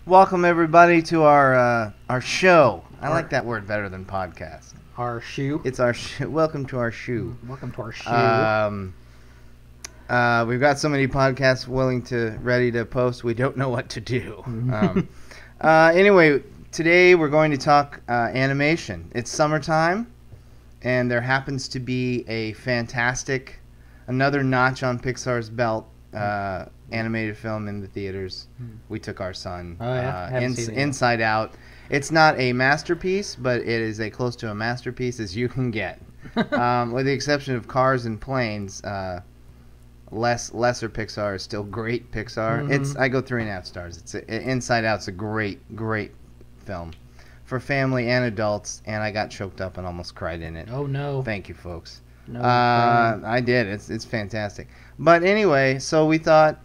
Welcome everybody to our show. I like that word better than podcast. Our shoe. It's our welcome to our shoe. Welcome to our shoe. We've got so many podcasts ready to post. We don't know what to do. Anyway, today we're going to talk animation. It's summertime, and there happens to be a fantastic, another notch on Pixar's belt. Animated film in the theaters. We took our son. Oh yeah, Inside Out. It's not a masterpiece, but it is as close to a masterpiece as you can get. With the exception of Cars and Planes, lesser Pixar is still great Pixar. Mm-hmm. I go 3.5 stars. Inside Out's a great film for family and adults, and I got choked up and almost cried in it. Oh no! Thank you, folks. No, I did. It's fantastic. But anyway, so we thought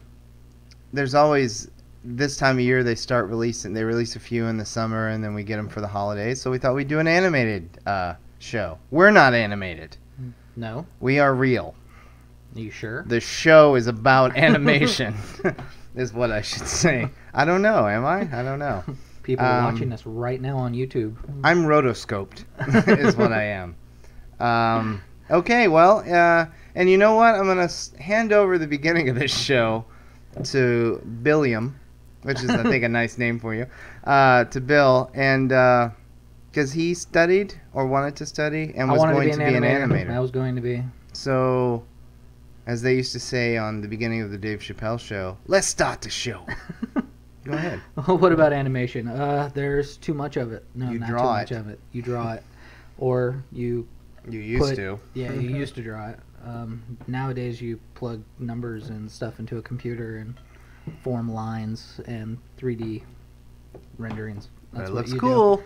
there's always this time of year they release a few in the summer, and then we get them for the holidays. So we thought we'd do an animated show. We're not animated. No. We are real. Are you sure? The show is about animation, is what I should say. I don't know. Am I? I don't know. People are watching us right now on YouTube. I'm rotoscoped, is what I am. Okay, well, and you know what? I'm going to hand over the beginning of this show to Billiam, which is, I think, a nice name for you, to Bill, and because he studied or wanted to study and was going to be an animator. I was going to be. So, as they used to say on the beginning of the Dave Chappelle show, let's start the show. Go ahead. What about animation? There's too much of it. No, You not draw too it. much of it. You draw it, or you. You used to. Yeah, you used to draw it. Nowadays, you plug numbers and stuff into a computer and form lines and 3D renderings. That's It what looks you cool.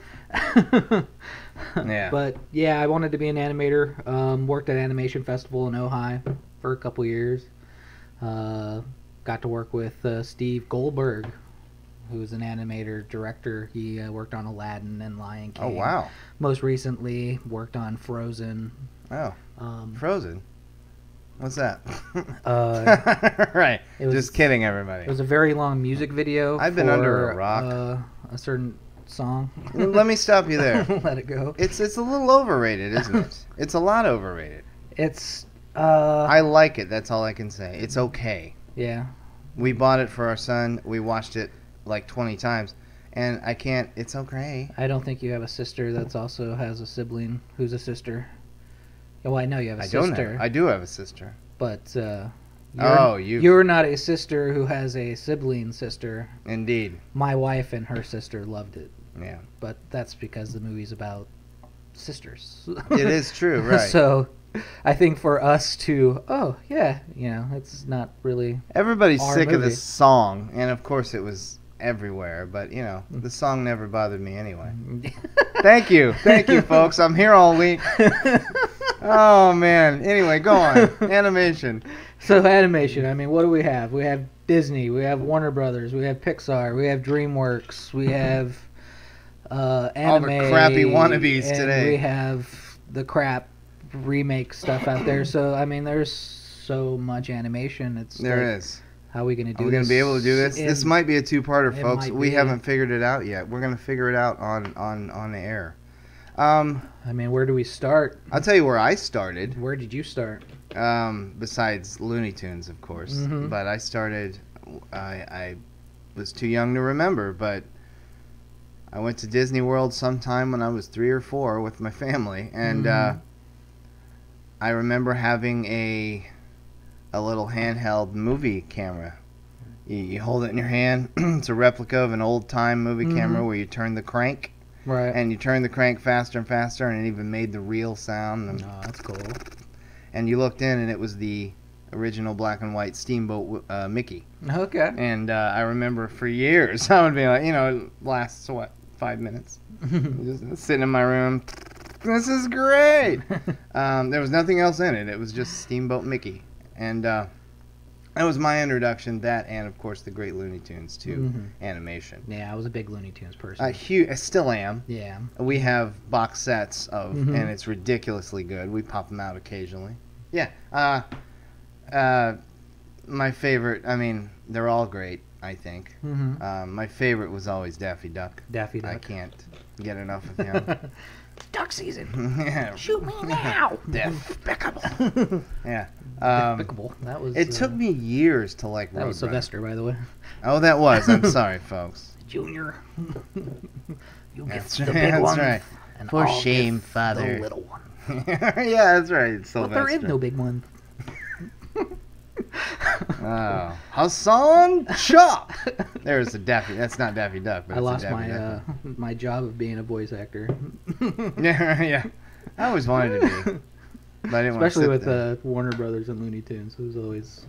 do. Yeah. But yeah, I wanted to be an animator. Worked at Animation Festival in Ojai for a couple years. Got to work with Steve Goldberg, who's an animator director. He worked on Aladdin and Lion King. Oh, wow. Most recently, worked on Frozen. Oh, Frozen. What's that? Right. Just kidding, everybody. It was a very long music video. I've been under a rock. A certain song. Let me stop you there. Let it go. It's a little overrated, isn't it? It's a lot overrated. It's. I like it. That's all I can say. It's okay. Yeah. We bought it for our son. We watched it like 20 times, and I can't. It's okay. I don't think you have a sister that's also has a sibling who's a sister. Well, I know you have a sister. I do have a sister. But you. You're not a sister who has a sibling sister. Indeed. My wife and her sister loved it. Yeah. But that's because the movie's about sisters. It is true, right? So I think for us to, it's not really. Everybody's our sick of movie. this song, and of course it was everywhere, but the song never bothered me anyway. Thank you, folks. I'm here all week. Oh man. Anyway, go on. Animation. So animation. I mean, what do we have? We have Disney. We have Warner Brothers. We have Pixar. We have DreamWorks. We have anime. All the crappy wannabes and today. We have the crap remake stuff out there. So I mean, there's so much animation. There is. How are we going to do this? Are we going to be able to do this? This might be a two-parter, folks. We be. haven't figured it out yet. We're going to figure it out on the air. I mean, where do we start? I'll tell you where I started. Where did you start? Besides Looney Tunes, of course. Mm-hmm. But I started, I was too young to remember, but I went to Disney World sometime when I was 3 or 4 with my family. And I remember having a little handheld movie camera. You hold it in your hand. It's a replica of an old-time movie camera where you turn the crank. Right. And you turn the crank faster and faster, and it even made the reel sound. And, oh, that's cool. And you looked in, and it was the original black and white Steamboat Mickey. Okay. And I remember for years, I would be like, it lasts, 5 minutes? Just sitting in my room. This is great! There was nothing else in it. It was just Steamboat Mickey. And that was my introduction, that and, of course, the great Looney Tunes to animation. Yeah, I was a big Looney Tunes person. I still am. Yeah. We have box sets of, and it's ridiculously good. We pop them out occasionally. Yeah. My favorite, I mean, they're all great. I think. Mm-hmm. My favorite was always Daffy Duck. Daffy Duck. I can't get enough of him. Duck season. Yeah. Shoot me now. Despicable. Yeah. Despicable. That was. It took me years to like That was Roadrunner. Sylvester, by the way. Oh, that was. I'm sorry, folks. Junior. You get That's the right. big That's one. right. And For I'll shame, get father. The little one. Yeah, that's right. It's But Sylvester. there is no big one. Oh, Hassan Chop. There's a Daffy. That's not Daffy Duck. But I it's lost a Daffy my Duck. my job of being a voice actor. Yeah, yeah. I always wanted to be, but I didn't Especially want to with sit Warner Brothers and Looney Tunes. It was always.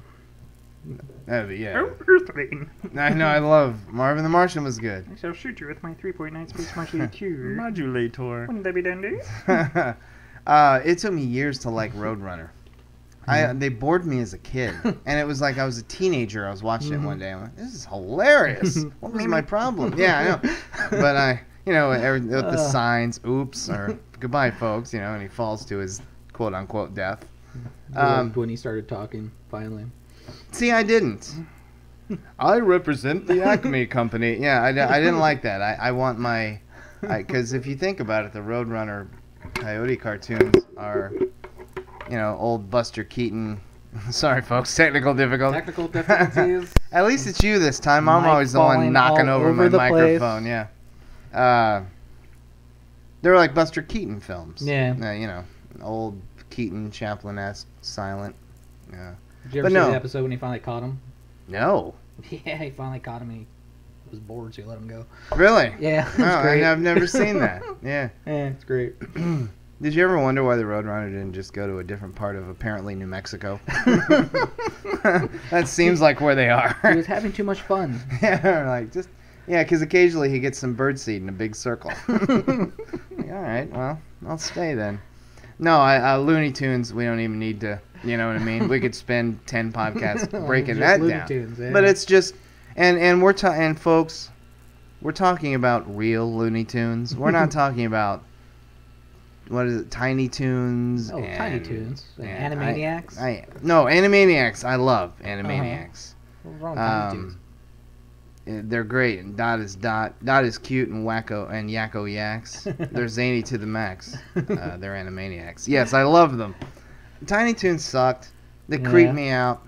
yeah. Earthling. I know. I love Marvin the Martian was good. I shall shoot you with my 3.9 space modulator. Modulator. Wouldn't that be dandy? It took me years to like Roadrunner. They bored me as a kid, and it was like I was a teenager. I was watching it one day. I'm like, this is hilarious. What was my problem? Yeah, I know. But with the signs, oops, or goodbye, folks, and he falls to his quote unquote death. When he started talking, finally. See, I didn't. I represent the Acme Company. Yeah, I didn't like that. I want my, because if you think about it, the Roadrunner Coyote cartoons are, old Buster Keaton. Sorry, folks, technical difficulties. Technical difficulties. At least it's you this time. I'm Mike always the one falling knocking all over my over the microphone. place. Yeah. They're like Buster Keaton films. Yeah. Old Keaton, Chaplin-esque, silent. Yeah. Did you ever But see no. the episode when he finally caught him? No. Yeah, he finally caught him and he was bored, so he let him go. Really? Yeah, it's Oh, great. I've never seen that. Yeah. Yeah, it's great. Did you ever wonder why the Roadrunner didn't just go to a different part of apparently New Mexico? That seems like where they are. He was having too much fun. Yeah, because occasionally he gets some birdseed in a big circle. All right, well, I'll stay then. No, Looney Tunes, we don't even need to, you know what I mean? We could spend 10 podcasts breaking Just that Looney down. Tunes, yeah. But it's just, and folks, we're talking about real Looney Tunes. We're not talking about, what is it, Tiny Tunes? Oh, Tiny Toons. Animaniacs? No, Animaniacs. I love Animaniacs. What's wrong with Tiny Toons? They're great. And Dot is Dot. Dot is cute and wacko and yakko yaks. They're zany to the max. They're Animaniacs. Yes, I love them. Tiny Toons sucked. They creeped me out.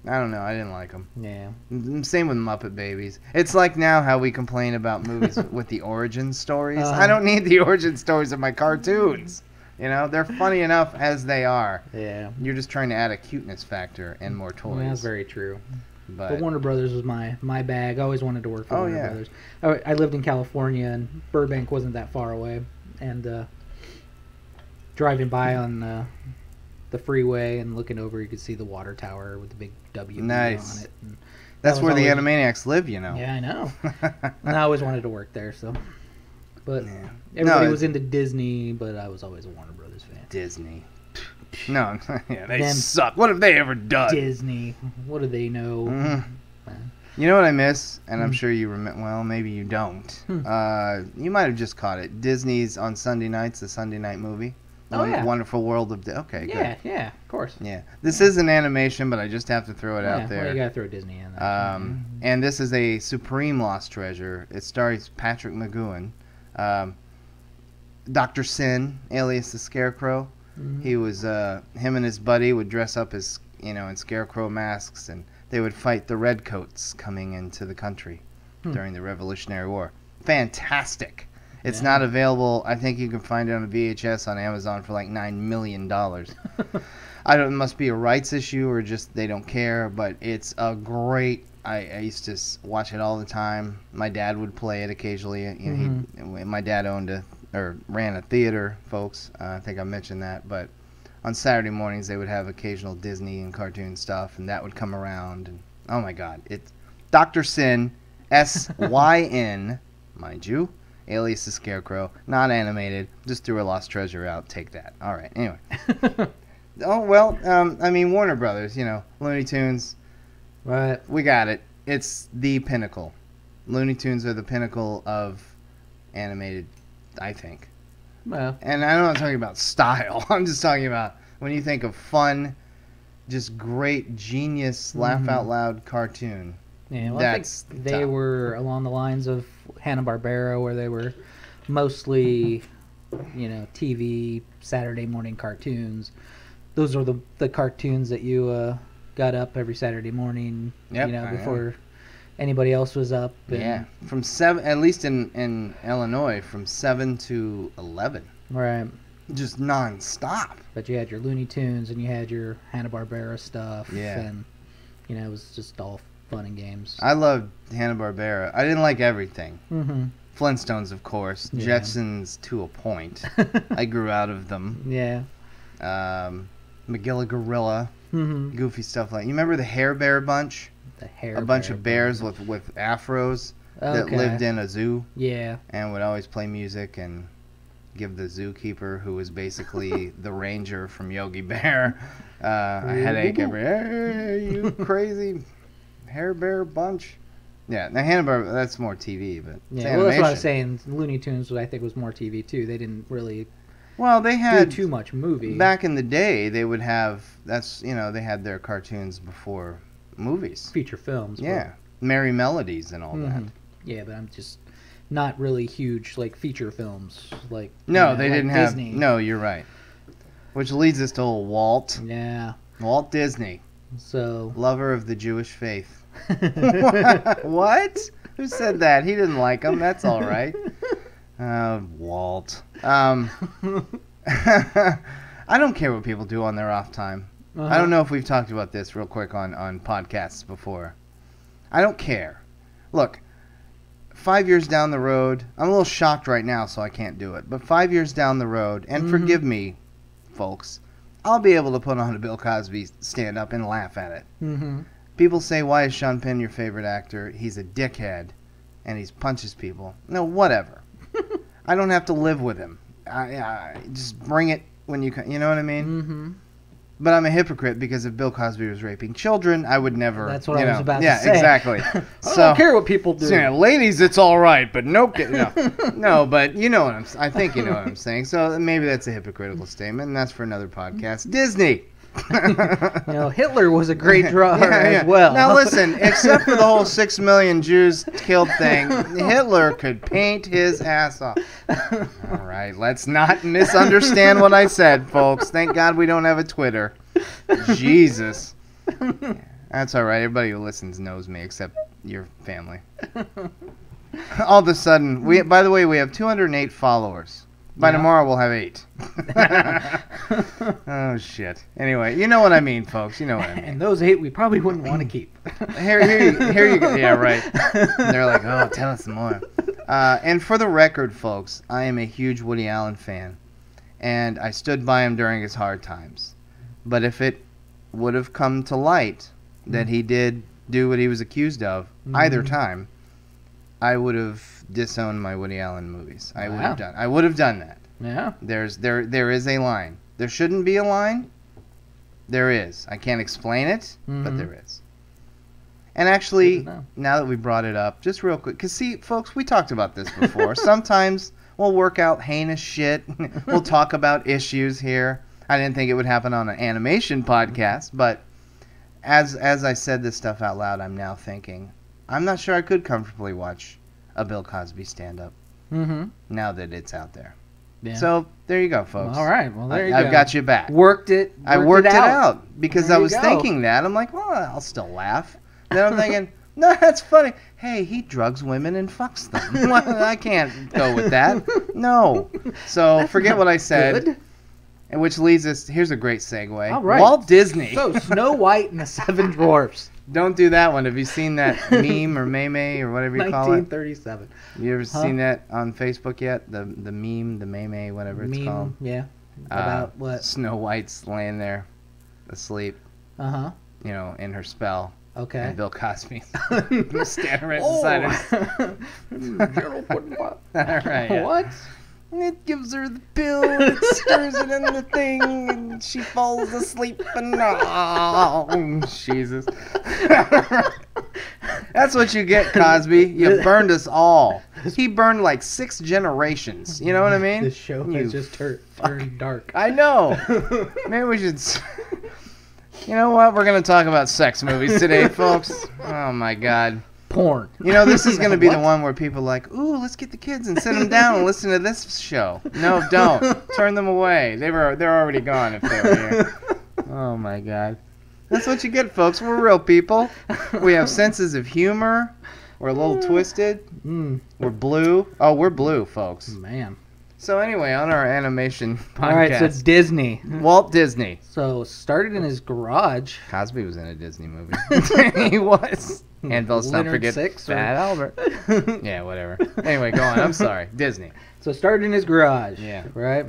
I don't know. I didn't like them. Yeah. Same with Muppet Babies. It's like now how we complain about movies with the origin stories. I don't need the origin stories of my cartoons. They're funny enough as they are. Yeah. You're just trying to add a cuteness factor and more toys. That's very true. But Warner Brothers was my bag. I always wanted to work for Warner yeah. Brothers. I lived in California, and Burbank wasn't that far away. And driving by on the freeway and looking over, you could see the water tower with the big W Nice. on it. And that's that where was the always- Animaniacs live, Yeah, I know. And I always wanted to work there, so. But Yeah. everybody No, was into Disney, but I was always a Warner Brothers fan. Disney. No, yeah, they Them suck. What have they ever done? Disney. What do they know? Mhm. You know what I miss, and I'm sure you remember. Well, maybe you don't. You might have just caught it. Disney's on Sunday nights, the Sunday night movie. Oh, yeah. Wonderful World of. Okay, Yeah, good. yeah, of course. Yeah, this is an animation, but I just have to throw it out there. Well, you gotta throw Disney in there. And this is a supreme lost treasure. It stars Patrick McGoohan, Dr. Sin, alias the Scarecrow. He was him and his buddy would dress up as in scarecrow masks, and they would fight the redcoats coming into the country during the Revolutionary War. Fantastic. It's not available. I think you can find it on a VHS on Amazon for like $9 million. I don't. It must be a rights issue or just they don't care. But it's a great. I used to watch it all the time. My dad would play it occasionally. My dad ran a theater, folks. I think I mentioned that. But on Saturday mornings they would have occasional Disney and cartoon stuff, and that would come around. And oh my God, it's Dr. Sin, Syn, mind you. Alias the Scarecrow, not animated. Just threw a lost treasure out. Take that. All right. Anyway. Oh well. Warner Brothers. Looney Tunes. Right. We got it. It's the pinnacle. Looney Tunes are the pinnacle of animated, I think. Well. And I'm not talking about style. I'm just talking about when you think of fun, just great, genius, laugh out loud cartoon. Yeah, well, That's I think they tough. were along the lines of Hanna-Barbera, where they were mostly, TV Saturday morning cartoons. Those are the cartoons that you got up every Saturday morning, Yep, I before anybody else was up. And, Yeah, from 7, at least in Illinois, from 7 to 11, right. just nonstop. But you had your Looney Tunes and you had your Hanna-Barbera stuff. Yeah. And, it was just all fun and games. I loved Hanna-Barbera. I didn't like everything. Mm-hmm. Flintstones, of course. Yeah. Jetsons to a point. I grew out of them. Yeah. McGilla Gorilla. Mm-hmm. Goofy stuff like. You remember the Hair Bear bunch? The hair. A bunch of bears with afros that Okay. lived in a zoo Yeah. and would always play music and give the zookeeper, who was basically the ranger from Yogi Bear, a headache every. Hey, you crazy Hair Bear bunch. Yeah, now Hanna-Barbera, that's more TV, but it's Yeah, well, that's what I was animation. saying. Looney Tunes, I think, was more TV too. They didn't really Well, they do had too much movie. back in the day. They would have they had their cartoons before movies. Feature films. Yeah, Merry Melodies and all that. Mhm. Yeah, but I'm just not really huge like feature films. Like No, they like didn't Disney. have. No, you're right. Which leads us to old Walt Yeah. Disney, So. lover of the Jewish faith. What? Who said that? He didn't like them. That's all right. Walt. I don't care what people do on their off time. I don't know if we've talked about this real quick on podcasts before. I don't care. Look, 5 years down the road, I'm a little shocked right now, so I can't do it. But 5 years down the road, and forgive me, folks, I'll be able to put on a Bill Cosby stand-up and laugh at it. Mm-hmm. People say, why is Sean Penn your favorite actor? He's a dickhead, and he punches people. No, whatever. I don't have to live with him. I just bring it when you can. You know what I mean? Mm-hmm. But I'm a hypocrite because if Bill Cosby was raping children, I would never. That's what I was about to yeah, say. exactly. I don't care what people do. So, yeah, ladies, it's all right, but no, no, but you know what I think you know what I'm saying. So maybe that's a hypocritical statement, and that's for another podcast. Disney. Hitler was a great drawer as well. Now listen, except for the whole 6 million Jews killed thing, Hitler could paint his ass off. All right, let's not misunderstand what I said, folks. Thank God we don't have a Twitter. Jesus. That's all right. Everybody who listens knows me, except your family. All of a sudden, by the way, we have 208 followers. By tomorrow, we'll have 8. Oh, shit. Anyway, you know what I mean, folks. You know what I mean. And those 8 we probably wouldn't want to keep. Here you go. Yeah, right. They're like, oh, tell us more. And for the record, folks, I am a huge Woody Allen fan. And I stood by him during his hard times. But if it would have come to light that he did do what he was accused of either time, I would have disowned my Woody Allen movies. I would have done that. Yeah. There is a line. There shouldn't be a line. There is. I can't explain it, but there is. And actually, now that we brought it up, just real quick, because see, folks, we talked about this before. Sometimes we'll work out heinous shit. We'll talk about issues here. I didn't think it would happen on an animation podcast, but as I said this stuff out loud, I'm now thinking, I'm not sure I could comfortably watch a Bill Cosby stand-up now that it's out there. Yeah. So there you go, folks. All right. Well, there you go. I've got you back. Worked it out because there I was thinking that. I'm like, well, I'll still laugh. Then I'm thinking, no, that's funny. Hey, he drugs women and fucks them. I can't go with that. No. So forget what I said. Good. And which leads us, here's a great segue. All right. Walt Disney. So, Snow White and the Seven Dwarfs. Don't do that one. Have you seen that meme or meme or whatever you call it? 1937. You ever seen that on Facebook yet? The meme, the meme, whatever it's called. Yeah. About what? Snow White's laying there asleep. Uh-huh. You know, in her spell. Okay. And Bill Cosby standing right beside her. All right. Yeah. What? And it gives her the pill, it stirs it in the thing, and she falls asleep, and oh, Jesus. That's what you get, Cosby. You burned us all. He burned like 6 generations. You know what I mean? This show has just turned dark. I know. Maybe we should... You know what? We're going to talk about sex movies today, folks. Oh, my God. Porn. You know, this is going to be the What? one where people are like, ooh, let's get the kids and sit them down and listen to this show. No, don't. Turn them away. They're already gone if they were here. Oh, my God. That's what you get, folks. We're real people. We have senses of humor. We're a little twisted. We're blue. Oh, we're blue, folks. Man. So anyway, on our animation podcast, All right, so Disney. Walt Disney. So started in his garage. Cosby was in a Disney movie. He was. And let's not Leonard forget Six or- Fat Albert. Yeah, whatever. Anyway, go on. I'm sorry. Disney. So started in his garage. Yeah. Right.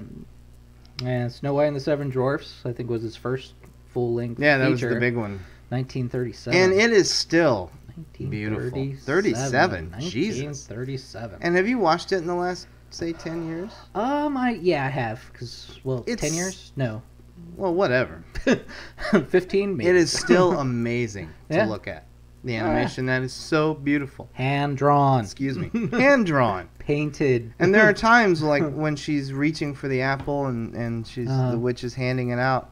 And Snow White and the Seven Dwarfs, I think, was his first full-length Yeah, that feature. was the big one. 1937. And it is still 1937. beautiful. 37. Jesus. 1937. And have you watched it in the last, say, 10 years? I have, because, well, It's- 10 years? No. Well, whatever. 15 maybe. It is still amazing Yeah. to look at. The animation, that is so beautiful. Hand-drawn. Excuse me. Hand-drawn. Painted. And there are times like when she's reaching for the apple and she's the witch is handing it out.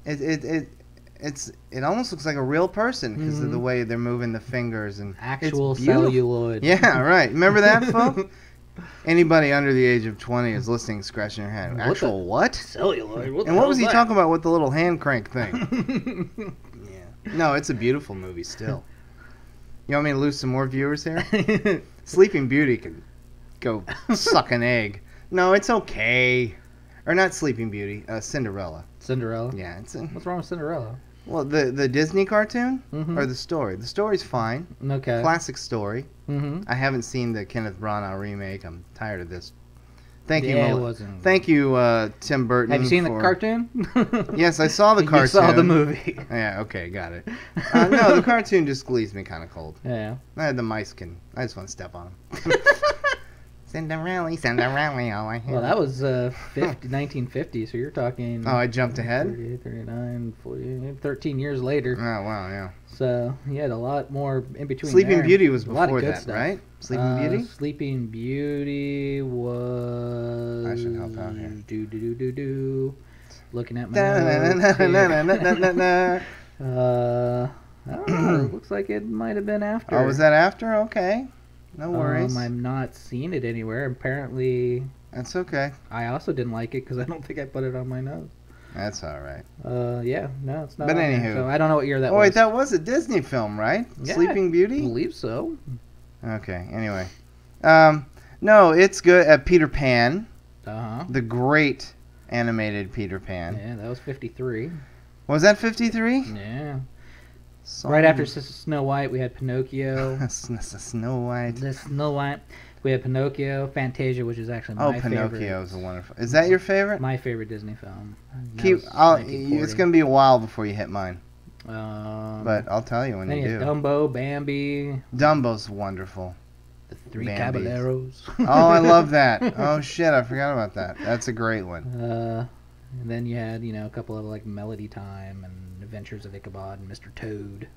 It almost looks like a real person because of the way they're moving the fingers and Actual it's beautiful. celluloid. Yeah, right. Remember that, folks? Anybody under the age of 20 is listening, scratching their head. What Actual what? Celluloid? What the And what hell was is he that? talking about with the little hand crank thing? Yeah. No, it's a beautiful movie still. You want me to lose some more viewers here? Sleeping Beauty can go suck an egg. No, it's okay. Or not Sleeping Beauty, Cinderella. Cinderella? Yeah, it's What's wrong with Cinderella? well the Disney cartoon Mhm. or the story. The story's fine. Okay. Classic story. Mm-hmm. I haven't seen the Kenneth Branagh remake. I'm tired of this. Thank you, Yeah, it Mel- wasn't. Thank you, Tim Burton. Have you seen the for- cartoon? Yes, I saw the cartoon. You saw the movie. Yeah, okay, got it. No, the cartoon just leaves me kind of cold. Yeah. The mice can. I just want to step on them. Cinderella, Cinderella, all I hear. Well, that was 1950, so you're talking... Oh, I jumped ahead? 38, 39, 40, 13 years later. Oh, wow, yeah. So, you had a lot more in between Sleeping there. Beauty was A lot of before good that, stuff. right? Sleeping Beauty? Sleeping Beauty was... I should help out here. Do. Looking at my Da-na-na-na-na-na-na-na-na. I don't know. It looks like it might have been after. Oh, was that after? Okay. No worries. I'm not seeing it anywhere. Apparently, That's okay. I also didn't like it because I don't think I put it on my notes. That's all right. Yeah, no, it's not. But on there, anywho. so I don't know what year that Oh, was. wait, that was a Disney film, right? Yeah, Sleeping I Beauty? believe so. Okay, anyway. No, it's good. Peter Pan. Uh huh. The great animated Peter Pan. Yeah, that was 53. Was that 53? Yeah. Right after Snow White, we had Pinocchio. Snow White. The Snow White. We had Pinocchio, Fantasia, which is actually my Pinocchio favorite. is a wonderful. Is that your favorite? My favorite Disney film. That Keep. was It's 1940. gonna be a while before you hit mine, But I'll tell you when then you you do. had Dumbo, Bambi, Dumbo's wonderful. the Three Bambi. Caballeros. Oh, I love that. Oh shit, I forgot about that. That's a great one. And then you had, a couple of like Melody Time and Adventures of Ichabod and Mr. Toad.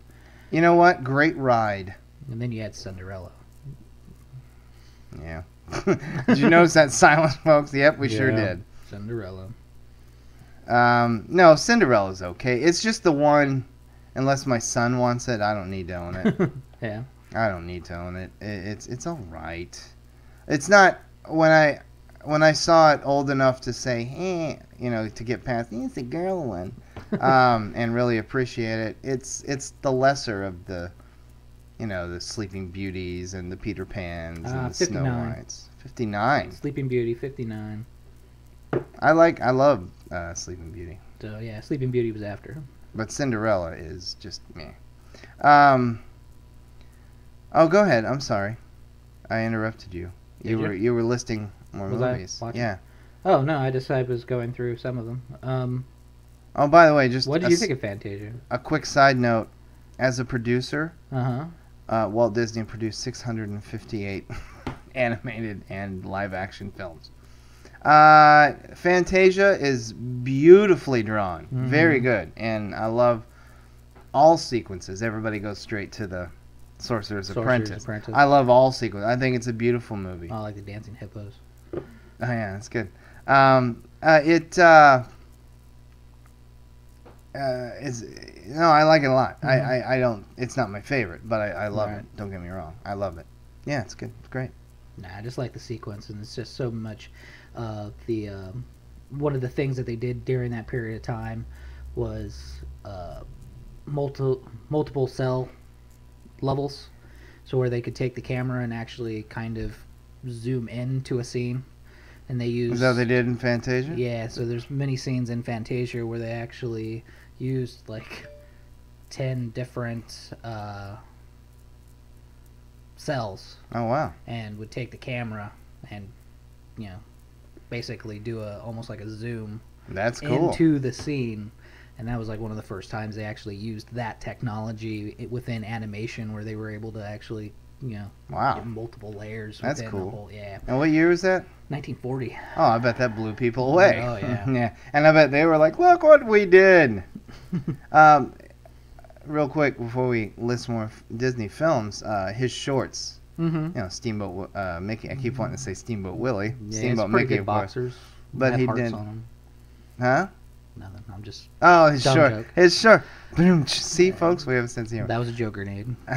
You know what? Great ride. And then you had Cinderella. Yeah. Did you notice that silence, folks? Yep, we sure Yeah. did. Cinderella. No, Cinderella's okay. It's just the one. Unless my son wants it, I don't need to own it. Yeah. I don't need to own it. It's all right. It's not when I saw it old enough to say, to get past. It's a girl one, and really appreciate it. It's the lesser of the, the Sleeping Beauties and the Peter Pans and the 59. Snow Whites. 59. Sleeping Beauty, 59. I love Sleeping Beauty, So yeah, Sleeping Beauty was after. but Cinderella is just meh. Oh, go ahead. I'm sorry, I interrupted you. Did You were listing more Was I movies. watching? Yeah. Oh no, I was going through some of them. Oh, by the way, just What did you think of Fantasia? a quick side note. As a producer, Uh-huh. Walt Disney produced 658 animated and live-action films. Fantasia is beautifully drawn. Mhm. Very good. And I love all sequences. Everybody goes straight to the Sorcerer's Apprentice. I love all sequences. I think it's a beautiful movie. Oh, like the dancing hippos. Oh, is no, I like it a lot. Mhm. I don't. It's not my favorite, but I love Right. it. Don't get me wrong. I love it. Yeah, it's good. It's great. Nah, I just like the sequence, and it's just so much. The One of the things that they did during that period of time was multiple cell levels, so where they could take the camera and actually kind of zoom into a scene, and they use. Is that what they did in Fantasia? Yeah, so there's many scenes in Fantasia where they actually used like 10 different cells Oh wow. and would take the camera and basically do a almost like a zoom That's cool. into the scene, and that was like one of the first times they actually used that technology within animation where they were able to actually Wow. get multiple layers That's within cool. the whole, yeah. And what year was that? 1940. Oh, I bet that blew people away. Oh, yeah. Yeah, and I bet they were like, "Look what we did." Real quick before we list more Disney films, his shorts. Mm-hmm. Steamboat Mickey. I keep wanting to say Steamboat Willie. Yeah, Steamboat it's pretty Mickey, good of course. boxers. But Had he hearts did. on 'em. Huh? Nothing. I'm just. Oh, his Dumb short. joke. His short. Boom. See, folks, we have a sense of humor. That was a joke grenade. All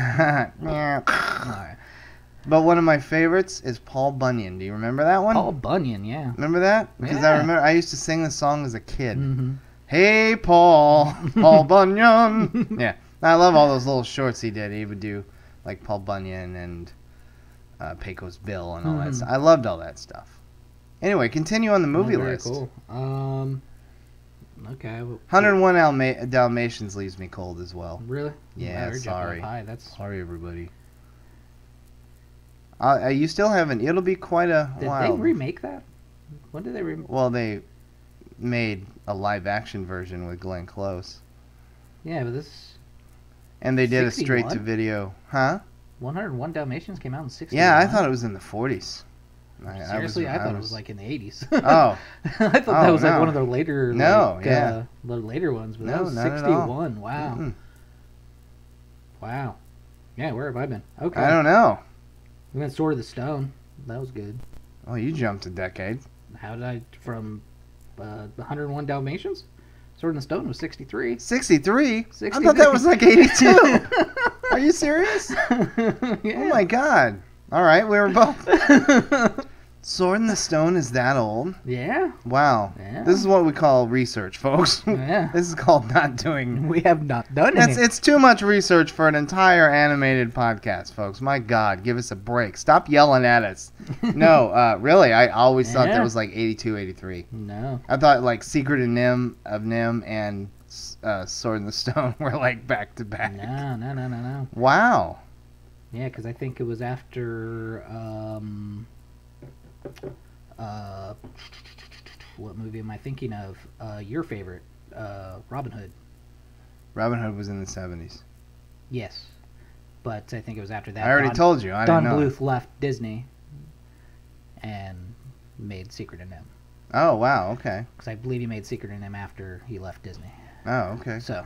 But right. one of my favorites is Paul Bunyan. Do you remember that one? Paul Bunyan, yeah. Remember that? Because I Yeah. remember I used to sing the song as a kid. Mm-hmm. Hey, Paul, Paul Bunyan. Yeah, I love all those little shorts he did. He would do like Paul Bunyan and Pecos Bill and all that Mhm. stuff. I loved all that stuff. Anyway, continue on the movie Very list. cool. Okay. 101 Dalmatians leaves me cold as well. Really? Yeah, Wow, you're jumping sorry. up high. That's. Sorry, everybody. You still haven't. It'll be quite a Did while. they remake that? When did they remake? Well, they made a live action version with Glenn Close. Yeah, but this And they did a 61? straight to video. Huh? 101 Dalmatians came out in 60. Yeah, I thought it was in the 40s. Seriously, I thought it was like in the 80s. Oh. I thought that Oh, was like no. one of their later, No, like, yeah. the later ones, but No, that was not at all. 61. Wow, Mm-mm. wow. Yeah, where have I been? Okay, I don't know. we went Sword of the Stone. That was good. Oh, you jumped a decade. How did I from 101 Dalmatians? Sword in the Stone was 63. 63? I 63. thought that was like 82. Are you serious? Yeah. Oh my god. All right, we were both. Sword in the Stone is that old? Yeah. Wow. Yeah. This is what we call research, folks. Yeah. This is called not doing. We have not done it. It's too much research for an entire animated podcast, folks. My God, give us a break. Stop yelling at us. No, really, I always thought Yeah. that was like 82, 83. No. I thought like Secret of Nim and Sword in the Stone were like back to back. No. Wow. Yeah, because I think it was after what movie am I thinking of? Your favorite, Robin Hood. Robin Hood was in the 70s. Yes, but I think it was after that. I already told you. I Don didn't know. Bluth left Disney and made Secret of Nim. Oh, wow. Okay. Because I believe he made Secret of Nim after he left Disney. Oh, okay. So.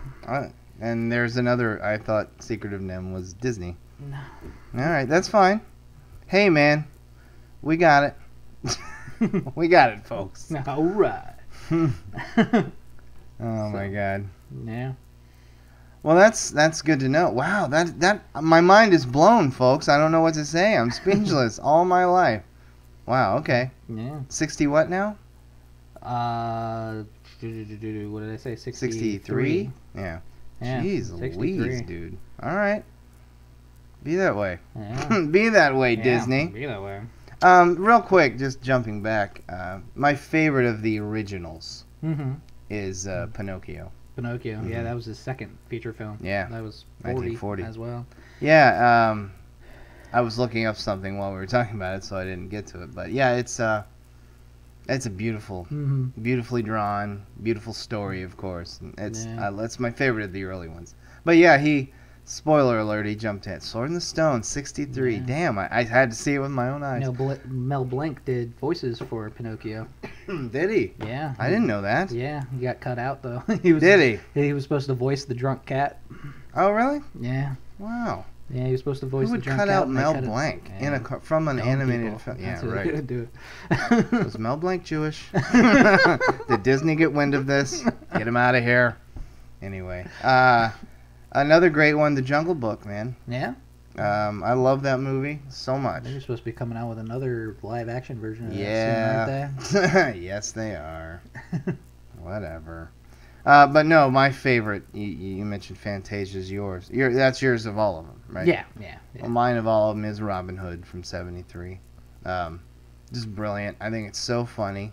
And there's another. I thought Secret of Nim was Disney. No. All right, that's fine. Hey, man, we got it. We got it, folks. All right. Oh my God. Yeah. Well, that's good to know. Wow, that my mind is blown, folks. I don't know what to say. I'm speechless all my life. Wow. Okay. Yeah. 60 what now? What did I say? 63. Yeah. Yeah, Jeez 63. Louise, dude. All right. Be that way. Yeah. Be that way, Yeah, Disney. Be that way. Real quick, just jumping back. My favorite of the originals Mm-hmm. is Pinocchio. Pinocchio. Mhm. Yeah, that was his second feature film. Yeah. That was 1940 as well. Yeah. I was looking up something while we were talking about it, so I didn't get to it. But yeah, it's a beautiful, Mm-hmm. beautifully drawn, beautiful story, of course. It's Yeah. that's my favorite of the early ones. But yeah, spoiler alert, he jumped in. Sword in the Stone, 63. Yeah. Damn, I had to see it with my own eyes. Mel Blanc did voices for Pinocchio. Did he? Yeah. I didn't know that. Yeah, he got cut out though. He was. Did he? He was supposed to voice the drunk cat. Oh, really? Yeah. Wow. Yeah, he was supposed to voice Who would the drunk cut cat. out and they Mel cut it- Blanc Yeah. from an Dumb animated people. film? That's Yeah, what right. they would do. Was Mel Blanc Jewish? Did Disney get wind of this? Get him out of here. Anyway, another great one, The Jungle Book, man. Yeah. I love that movie so much. They're supposed to be coming out with another live action version of that Yeah. soon, aren't they? Yes, they are. Whatever. But no, my favorite, you mentioned Fantasia's yours. That's yours of all of them, right? Yeah. Well, mine of all of them is Robin Hood from '73. Just brilliant. I think it's so funny.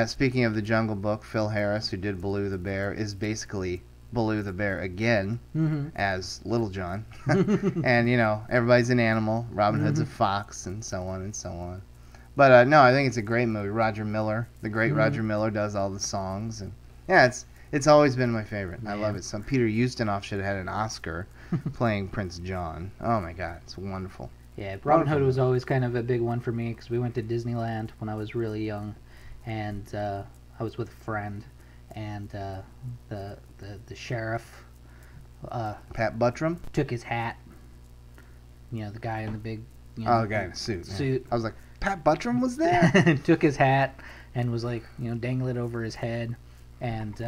Speaking of The Jungle Book, Phil Harris, who did Baloo the Bear, is basically Baloo the Bear again as Little John. And, everybody's an animal. Robin Hood's a fox, and so on and so on. But, no, I think it's a great movie. Roger Miller, the great Roger Miller, does all the songs. And, yeah, it's always been my favorite. I love it. So Peter Ustinov should have had an Oscar playing Prince John. Oh, my God. It's wonderful. Yeah, Robin Hood was always kind of a big one for me because we went to Disneyland when I was really young, and I was with a friend, and the sheriff Pat Buttram took his hat. The guy in the big the guy in a suit. Yeah. I was like, Pat Buttram was there? Took his hat and was like, dangling it over his head, and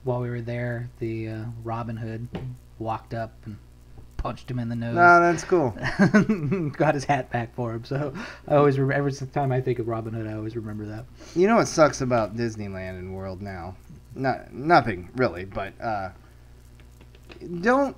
while we were there, the Robin Hood walked up and punched him in the nose. Oh, that's cool. Got his hat back for him. So I always remember, every time I think of Robin Hood, I always remember that. You know what sucks about Disneyland and World now? Nothing really, but don't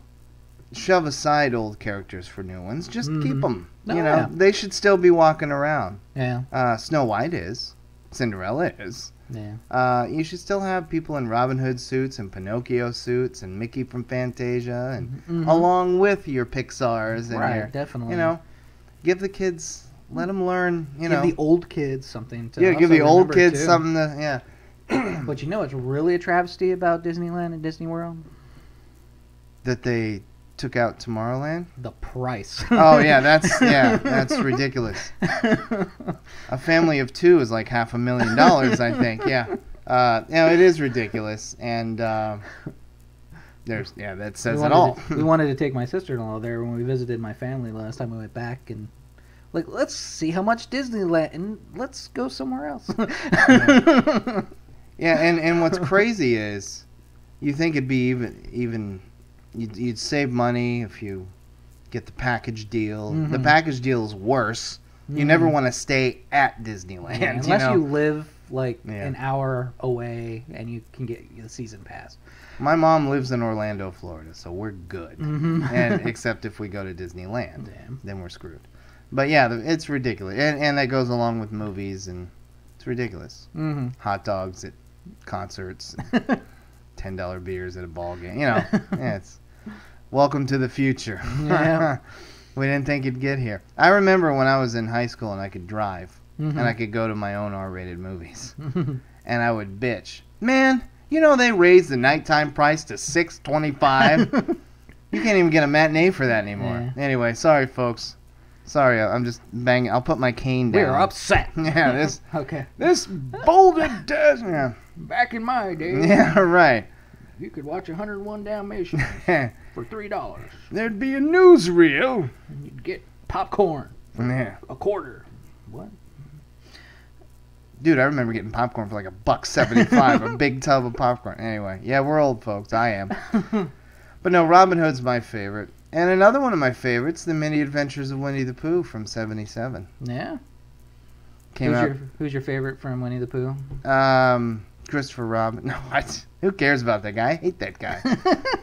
shove aside old characters for new ones. Just keep them. They should still be walking around. Yeah. Snow White is. Cinderella is. Yeah. You should still have people in Robin Hood suits and Pinocchio suits and Mickey from Fantasia and along with your Pixars and right, your, definitely. Give the kids, let them learn, Give the old kids something to give the old kids too. something to, But what's really a travesty about Disneyland and Disney World? That they took out Tomorrowland? The price. Oh, yeah, that's ridiculous. A family of two is like $500,000, I think, yeah. It is ridiculous, and that says it all. We wanted to take my sister-in-law there when we visited my family last time we went back, and let's see how much Disneyland, and let's go somewhere else. Yeah, and what's crazy is, you think it'd be even you'd save money if you get the package deal. The package deal is worse. You never want to stay at Disneyland. Yeah, unless you live an hour away and you can get the season pass. My mom lives in Orlando, Florida, so we're good. And except if we go to Disneyland, then we're screwed. But yeah, it's ridiculous. And that goes along with movies, and it's ridiculous. Hot dogs at concerts, $10 beers at a ball game. It's welcome to the future. Yeah. We didn't think you'd get here. I remember when I was in high school and I could drive and I could go to my own R-rated movies, and I would bitch, man. They raised the nighttime price to $6.25. You can't even get a matinee for that anymore. Yeah. Anyway, sorry folks. Sorry, I'm just banging. I'll put my cane down. We're upset. Yeah, this. Okay. This bolded does. Yeah. Back in my day. Yeah, right. You could watch 101 Dalmatians for $3. There'd be a newsreel. And you'd get popcorn for a quarter. What? Dude, I remember getting popcorn for like $1.75, a big tub of popcorn. Anyway, yeah, we're old folks. I am. But no, Robin Hood's my favorite. And another one of my favorites, The Many Adventures of Winnie the Pooh from '77. Yeah. Who's your favorite from Winnie the Pooh? Christopher Robin. No, who cares about that guy? I hate that guy.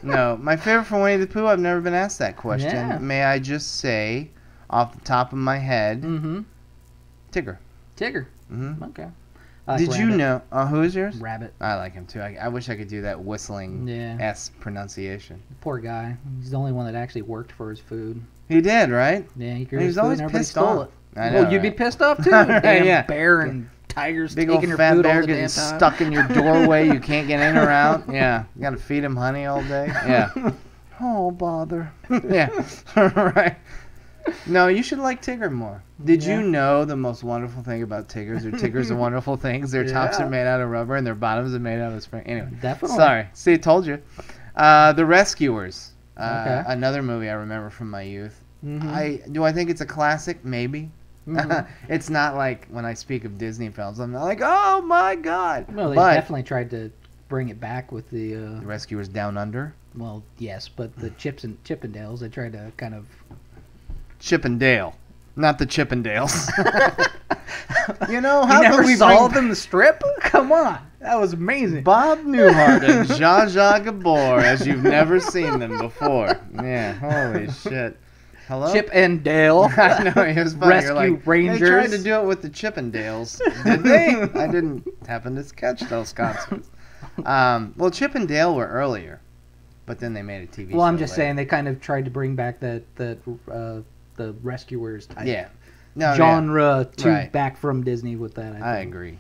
No, my favorite from Winnie the Pooh, I've never been asked that question. Yeah. May I just say, off the top of my head, Tigger. Tigger. Okay. Did Rabbit. You know? Who is yours? Rabbit. I like him too. I wish I could do that whistling S pronunciation. Poor guy. He's the only one that actually worked for his food. He did, right? Yeah, he grew his food always and pissed off. I know, you'd be pissed off too. Damn bear and tigers big taking old your fat food bear all the getting damn time. stuck in your doorway. You can't get in or out. Yeah, you gotta feed him honey all day. Yeah. Oh bother. Yeah. Right. No, you should like Tigger more. Did you know the most wonderful thing about Tiggers? Tiggers are wonderful things. Their tops are made out of rubber and their bottoms are made out of spring. Anyway, definitely. Sorry. See, I told you. The Rescuers. Another movie I remember from my youth. Do I think it's a classic? Maybe. It's not like when I speak of Disney films, I'm not like, oh my god. Well, they definitely tried to bring it back with the. The Rescuers Down Under. Well, yes, but the Chippendales. They tried to kind of. Chip and Dale, not the Chippendales. How You come never we saw bring them in the strip? Come on, that was amazing. Bob Newhart and Zsa Zsa Gabor as you've never seen them before? Yeah, holy shit. Hello? Chip and Dale. I know, it was funny. Rescue You're like, Rangers. They tried to do it with the Chippendales. Did they? I didn't happen to catch those concerts. Well, Chip and Dale were earlier, but then they made a TV show. Well, I'm just later. saying they kind of tried to bring back the Rescuers type Yeah. No, genre Right. back from Disney with that. I agree.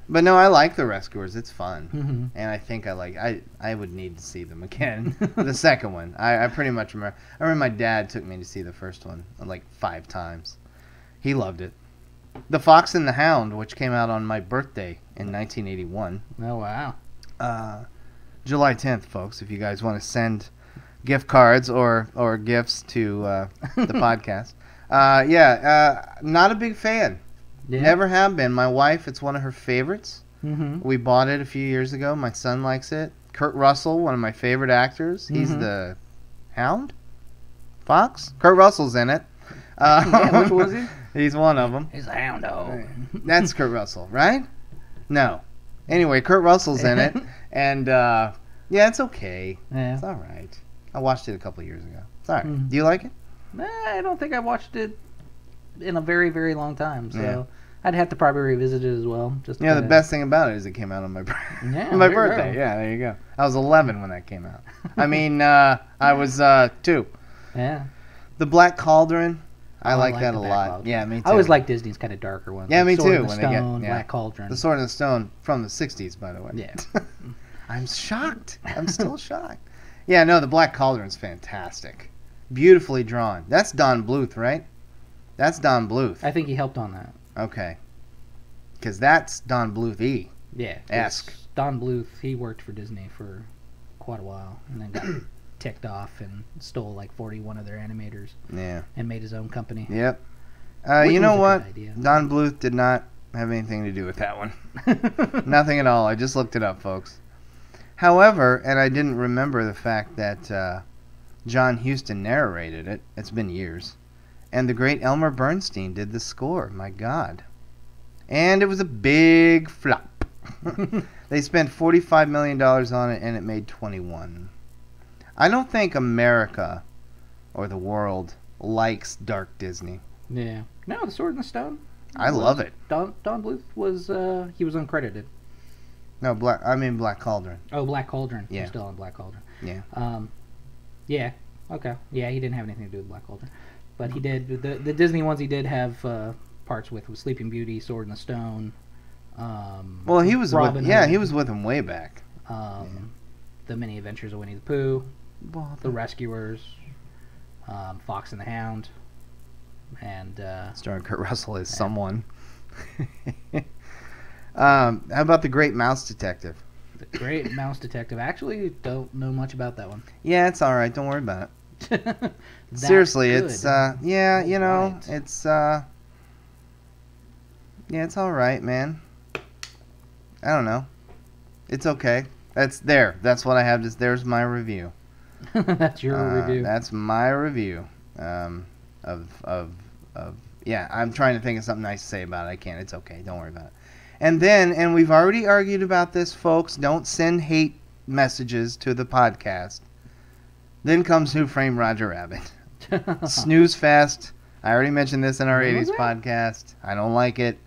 But no, I like the Rescuers. It's fun. Mm-hmm. And I think I would need to see them again. The second one. I pretty much remember. I remember my dad took me to see the first one like 5 times. He loved it. The Fox and the Hound, which came out on my birthday in 1981. Oh, wow. July 10th, folks, if you guys want to send gift cards or gifts to the podcast. Not a big fan. Yeah. Never have been. My wife, it's one of her favorites. Mm-hmm. We bought it a few years ago. My son likes it. Kurt Russell, one of my favorite actors. He's the Hound? Fox? Kurt Russell's in it. Yeah, which was he? He's one of them. He's a hound dog. That's Kurt Russell, right? No. Anyway, Kurt Russell's in it. And, it's okay. Yeah. It's all right. I watched it a couple years ago. It's all right. Mhm. Do you like it? I don't think I watched it in a very, very long time, so Yeah. I'd have to probably revisit it as well. Just Yeah, the best thing about it is it came out on my Yeah, my there you birthday. go. Yeah, there you go. I was 11 when that came out. I mean, I was 2. Yeah. The Black Cauldron, I Oh, like like that the a Black lot. Cauldron. Yeah, me too. I always like Disney's kind of darker ones. Yeah, like me Sword too, in the when they get- Stone, yeah. Black Cauldron. The Sword and the Stone from the 60s, by the way. Yeah. I'm shocked. I'm still shocked. Yeah, no, the Black Cauldron's fantastic. Beautifully drawn. That's Don Bluth, right? That's Don Bluth. I think he helped on that. Okay. Because that's Don Bluth-y. Yeah. 'cause Ask. Don Bluth, he worked for Disney for quite a while and then got ticked off and stole like 41 of their animators Yeah. and made his own company. Yep. Which You know was a what? good idea. Don Bluth did not have anything to do with that one. Nothing at all. I just looked it up, folks. However, and I didn't remember the fact that John Huston narrated it. It's been years. And the great Elmer Bernstein did the score. My God. And it was a big flop. They spent $45 million on it, and it made 21. I don't think America or the world likes dark Disney. Yeah. No, The Sword in the Stone. I love it. Don Bluth was he was uncredited. No, Black Cauldron. Oh, Black Cauldron. Yeah. He's still on Black Cauldron. Yeah. Yeah. Okay. Yeah, he didn't have anything to do with Black Cauldron, but he did the Disney ones. He did have parts with Sleeping Beauty, Sword in the Stone. Well, he was Robin with, yeah, Hood. he was with him way back. The Many Adventures of Winnie the Pooh, Well, The Rescuers, Fox and the Hound, and starring Kurt Russell as someone. How about The Great Mouse Detective? The Great Mouse Detective. Actually, don't know much about that one. Yeah, it's all right. Don't worry about it. That's Seriously, good. it's yeah, you know, Right. it's yeah, it's all right, man. I don't know. It's okay. That's there. That's what I have. There's my review. That's your review. That's my review. Yeah, I'm trying to think of something nice to say about it. I can't. It's okay. Don't worry about it. And we've already argued about this, folks. Don't send hate messages to the podcast. Then comes Who Framed Roger Rabbit. Snooze fest. I already mentioned this in our What 80s was that? podcast. I don't like it.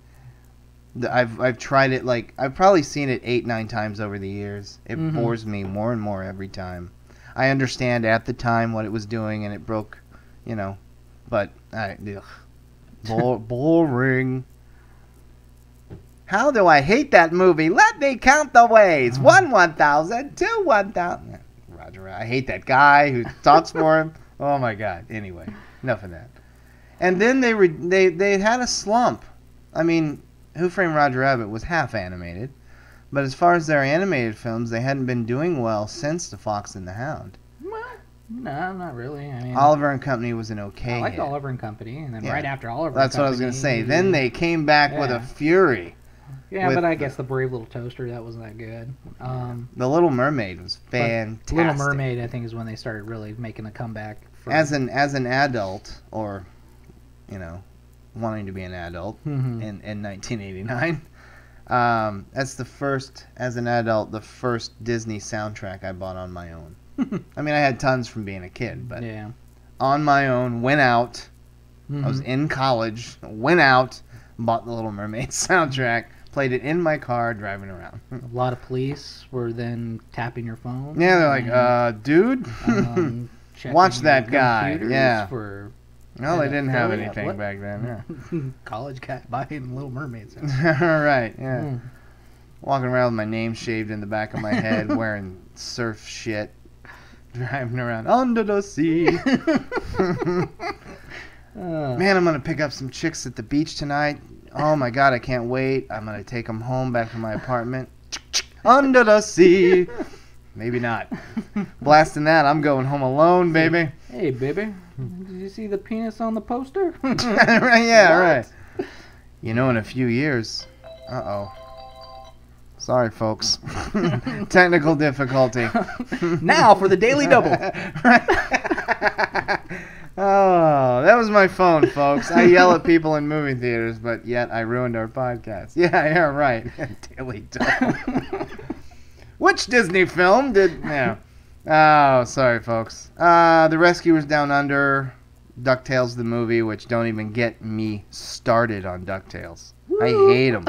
I've tried it, like, I've probably seen it 8-9 times over the years. It bores me more and more every time. I understand at the time what it was doing, and it broke, you know, but boring. How do I hate that movie? Let me count the ways. 1,000, 2 1,000. Roger, I hate that guy who talks for him. Oh my God. Anyway, enough of that. And then they had a slump. I mean, Who Framed Roger Rabbit was half animated, but as far as their animated films, they hadn't been doing well since The Fox and the Hound. What? No, not really. I mean, Oliver and Company was an okay I liked hit. Oliver and Company, and then Yeah. right after Oliver, That's and what I was Company, going to say. Then they came back with a Yeah. fury. Yeah, with but I guess the Brave Little Toaster, that wasn't that good. The Little Mermaid was but fantastic. Little Mermaid, I think, is when they started really making a comeback. As an adult, or wanting to be an adult in 1989. That's the first, as an adult, the first Disney soundtrack I bought on my own. I mean, I had tons from being a kid, but yeah. on my own, went out. I was in college, went out, bought the Little Mermaid soundtrack, played it in my car, driving around. A lot of police were then tapping your phone. Yeah, they're like, dude, watch that guy. Yeah. No, they didn't have anything back then. Yeah. College cat buying Little Mermaids. Right, yeah. Walking around with my name shaved in the back of my head, wearing surf shit, driving around under the sea. Man, I'm going to pick up some chicks at the beach tonight. Oh my God, I can't wait. I'm going to take them home back to my apartment. Under the sea. Maybe not. Blasting that, I'm going home alone, baby. Hey, baby. Did you see the penis on the poster? Yeah, right. In a few years. Uh-oh. Sorry, folks. Technical difficulty. Now for the Daily Double. Oh, that was my phone, folks. I yell at people in movie theaters, but yet I ruined our podcast. Yeah, right. Daily Double. Which Disney film did... Yeah. Oh, sorry, folks. The Rescuers Down Under, DuckTales the movie, which don't even get me started on DuckTales. Woo! I hate them.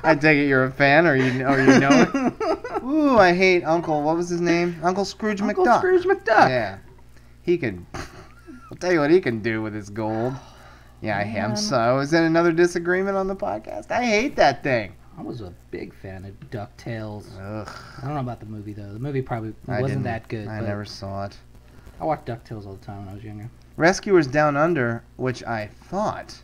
I take it you're a fan, or you know it. Ooh, I hate Uncle... What was his name? Uncle Scrooge McDuck. Uncle Scrooge McDuck. Yeah. He could... I'll tell you what he can do with his gold. Yeah, I am. So, is that another disagreement on the podcast? I hate that thing. I was a big fan of DuckTales. Ugh. I don't know about the movie, though. The movie probably wasn't that good. I never saw it. I watched DuckTales all the time when I was younger. Rescuers Down Under, which I thought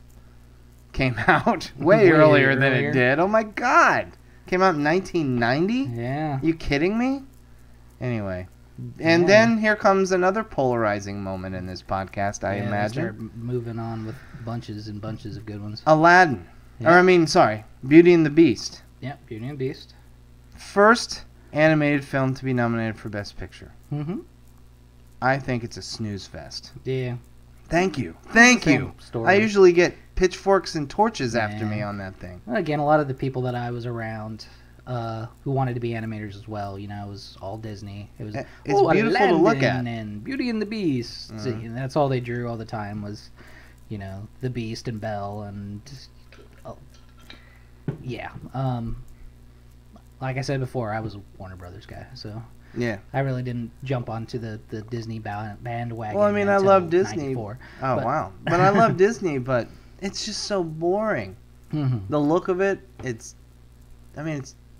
came out way earlier than it did. Oh, my God. Came out in 1990? Yeah. You kidding me? Anyway. And then here comes another polarizing moment in this podcast, I imagine. Start moving on with bunches and bunches of good ones. Aladdin. Yeah. Or, Beauty and the Beast. Yeah, Beauty and the Beast. First animated film to be nominated for Best Picture. Mm-hmm. I think it's a snooze fest. Yeah. Thank you. Thank you. Story. I usually get pitchforks and torches after me on that thing. Again, a lot of the people that I was around who wanted to be animators as well, it was all Disney. It was it's beautiful Aladdin to look at. And Beauty and the Beast. Mm-hmm. And that's all they drew all the time was, the Beast and Belle and... Yeah. Like I said before, I was a Warner Brothers guy, so yeah, I really didn't jump onto the Disney bandwagon. Well, I mean, I love Disney. 94. Wow. But I love Disney, but it's just so boring. Mm-hmm. The look of it, it's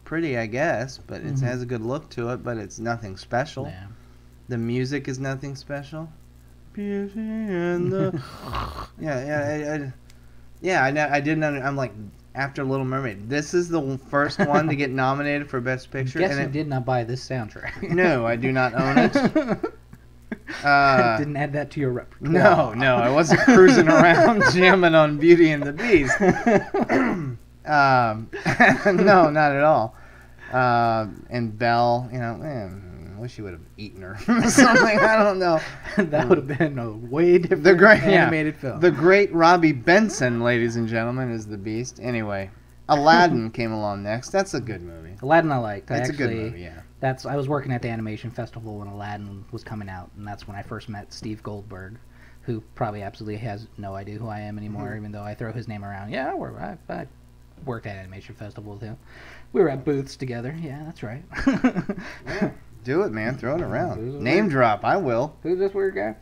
pretty, I guess, but it has a good look to it, but it's nothing special. Yeah. The music is nothing special. Beauty and the... I didn't I'm like... After Little Mermaid, this is the first one to get nominated for Best Picture. Guess you did not buy this soundtrack. No, I do not own it. Didn't add that to your repertoire. No, I wasn't cruising around jamming on Beauty and the Beast. No, not at all. And Belle, I wish you would have eaten her or something. I don't know. That would have been a way different animated film. The great Robbie Benson, ladies and gentlemen, is the Beast. Anyway, Aladdin came along next. That's a good movie. Aladdin I liked. It's a good movie, yeah. I was working at the animation festival when Aladdin was coming out, and that's when I first met Steve Goldberg, who probably absolutely has no idea who I am anymore, even though I throw his name around. Yeah, I worked at animation festival with him. We were at booths together. Yeah, that's right. Yeah. Do it, man. Throw it around. Name drop. I will. Who's this weird guy?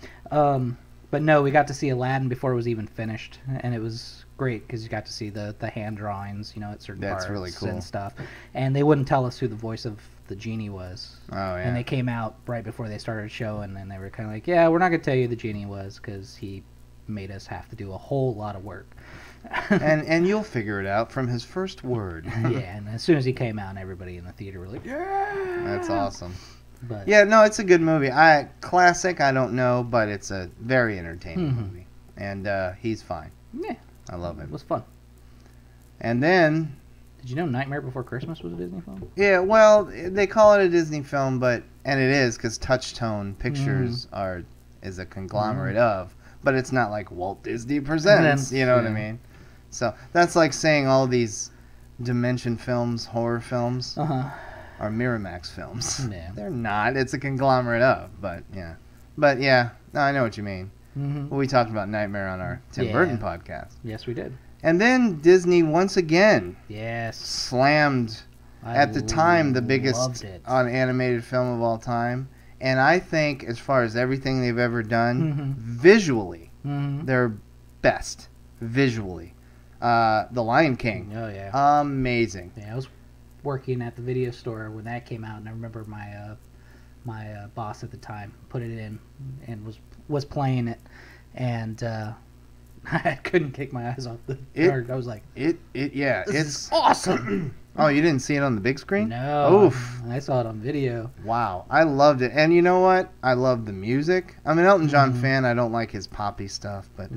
But no, we got to see Aladdin before it was even finished, and it was great because you got to see the hand drawings, at certain parts really cool. and stuff. And they wouldn't tell us who the voice of the genie was. Oh, yeah. And they came out right before they started showing, and they were kind of like, yeah, we're not going to tell you who the genie was because he made us have to do a whole lot of work. and you'll figure it out from his first word. Yeah, and as soon as he came out, everybody in the theater were like, yeah! That's awesome. But, yeah, no, it's a good movie. Classic, I don't know, but it's a very entertaining movie. And he's fine. Yeah. I love him. It was fun. And then, Did you know Nightmare Before Christmas was a Disney film? yeah, well, they call it a Disney film, and it is because Touchstone Pictures is a conglomerate of, but it's not like Walt Disney Presents, you know what I mean? So that's like saying all these Dimension films, horror films, are Miramax films. Yeah. They're not. It's a conglomerate of, but yeah. But yeah, no, I know what you mean. Well, we talked about Nightmare on our Tim Burton podcast. Yes, we did. And then Disney once again slammed, at the time, the biggest animated film of all time. And I think, as far as everything they've ever done, visually, they're best. Visually. The Lion King. Oh, yeah. Amazing. Yeah, I was working at the video store when that came out, and I remember my boss at the time put it in and was playing it, and I couldn't take my eyes off the card. I was like, this is awesome. Oh, you didn't see it on the big screen? No. Oof. I saw it on video. Wow. I loved it. And you know what? I love the music. I'm an Elton John fan. I don't like his poppy stuff, but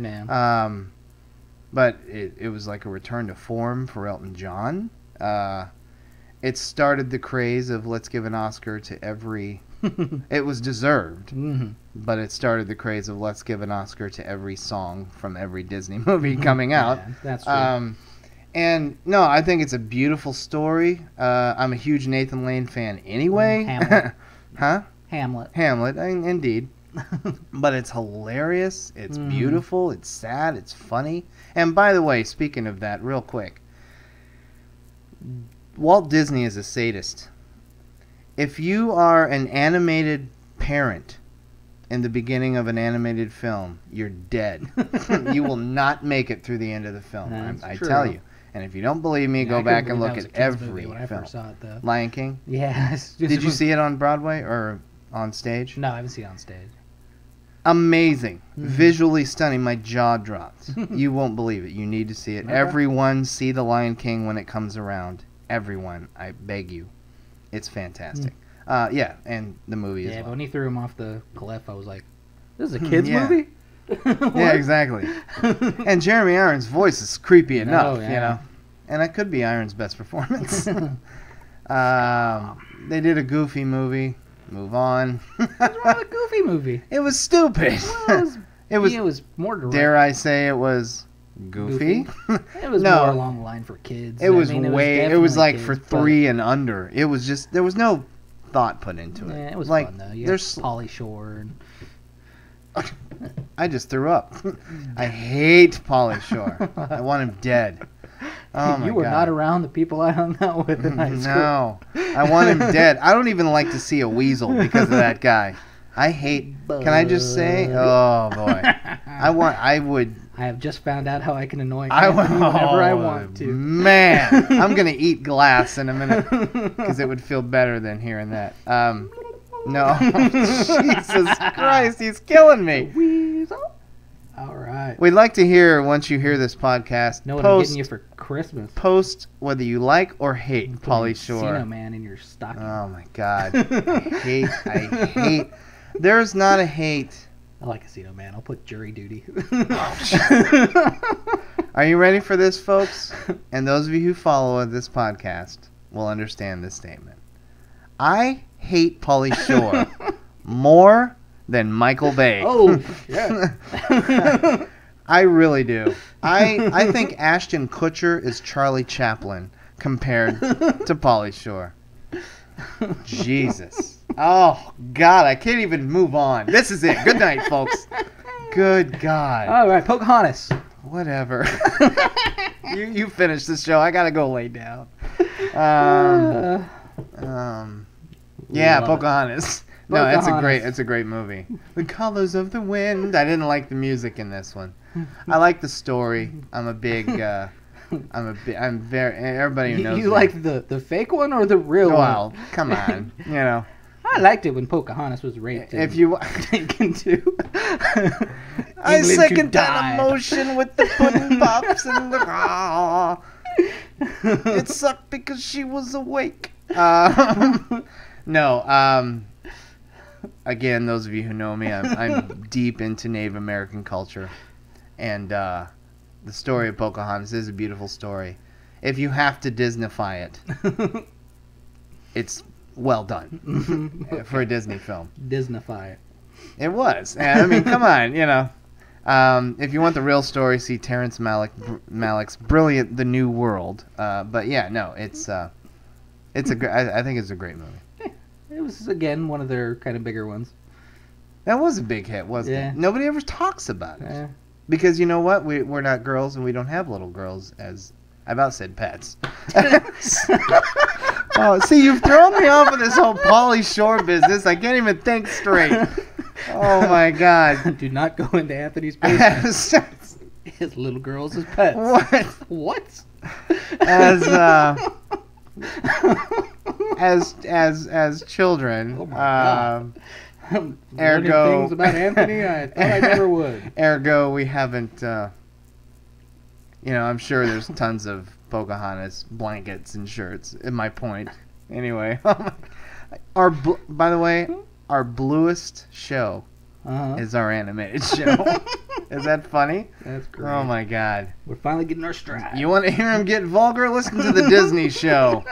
but it was like a return to form for Elton John. It started the craze of let's give an Oscar to every... It was deserved, but it started the craze of let's give an Oscar to every song from every Disney movie coming out. Yeah, that's true. And no, I think it's a beautiful story. I'm a huge Nathan Lane fan anyway. Hamlet. Huh? Hamlet, indeed. But it's hilarious. It's beautiful. It's sad. It's funny. And by the way, speaking of that, real quick, Walt Disney is a sadist. If you are an animated parent in the beginning of an animated film, you're dead. You will not make it through the end of the film. I tell you. And if you don't believe me, go back and look at every film. When I first saw it, though. Lion King? Yeah. Did you see it on Broadway or on stage? No, I haven't seen it on stage. Amazing. Visually stunning. My jaw dropped. You won't believe it. You need to see it. Okay. Everyone see The Lion King when it comes around. Everyone. I beg you. It's fantastic. Yeah, and the movie as well. Yeah, but when he threw him off the cliff, I was like, this is a kid's movie? Yeah, exactly. And Jeremy Irons' voice is creepy enough, you know. And that could be Irons' best performance. They did a Goofy movie. Move on. What's wrong with a Goofy movie? It was stupid. Well, it was more direct. Dare I say it was goofy? It was more along the line for kids. It was it was like kids, for 3 and under. It was just, there was no thought put into it. Yeah, it was like, fun though. There's Pauly Shore. And... I just threw up. I hate Pauly Shore. I want him dead. Oh my God. You were not around the people I hung out with in high school. No. I want him dead. I don't even like to see a weasel because of that guy. I hate... Can I just say? Oh, boy. I have just found out how I can annoy him whenever I want to. Man. I'm going to eat glass in a minute because it would feel better than hearing that. No. Jesus Christ. He's killing me. Weasel. All right. We'd like to hear, once you hear this podcast, know what I'm getting you for Christmas. Post whether you like or hate Pauly Shore. Casino Man in your stocking. Oh, my God. I hate. There's not a hate. I like Casino Man. I'll put jury duty. Are you ready for this, folks? And those of you who follow this podcast will understand this statement. I hate Pauly Shore more than Michael Bay. Oh, yeah. I really do. I think Ashton Kutcher is Charlie Chaplin compared to Pauly Shore. Jesus. Oh, God, I can't even move on. This is it. Good night, folks. Good God. All right, Pocahontas. Whatever. You finish the show. I got to go lay down. Yeah, Pocahontas. No, it's a great movie. The Colors of the Wind. I didn't like the music in this one. I like the story. I'm very, everybody who knows you like the fake one or the real one? Well, come on, you know. I liked it when Pocahontas was raped. If you taken to, I second that emotion with the pudding pops and the. It sucked because she was awake. No. Again, those of you who know me, I'm deep into Native American culture, and the story of Pocahontas is a beautiful story. if you have to Disneyfy it, it's well done for a Disney film. Disneyfy it. It was. I mean, come on, you know. If you want the real story, see Terrence Malick's brilliant The New World. But yeah, no, it's a I think it's a great movie. Yeah, it was again one of their kind of bigger ones. That was a big hit, wasn't it? Nobody ever talks about it. Yeah. Because you know what? We're not girls, and we don't have little girls as I about said pets. Oh, see, you've thrown me off of this whole Pauly Shore business. I can't even think straight. Oh my God! Do not go into Anthony's basement. His little girls as pets. What? What? As children. Oh my God. Ergo, things about Anthony I thought I never would. Ergo, we haven't. You know, I'm sure there's tons of Pocahontas blankets and shirts. In my point, anyway. By the way, our bluest show is our animated show. Is that funny? That's great. Oh my God. We're finally getting our stride. You want to hear him get vulgar? Listen to the Disney show.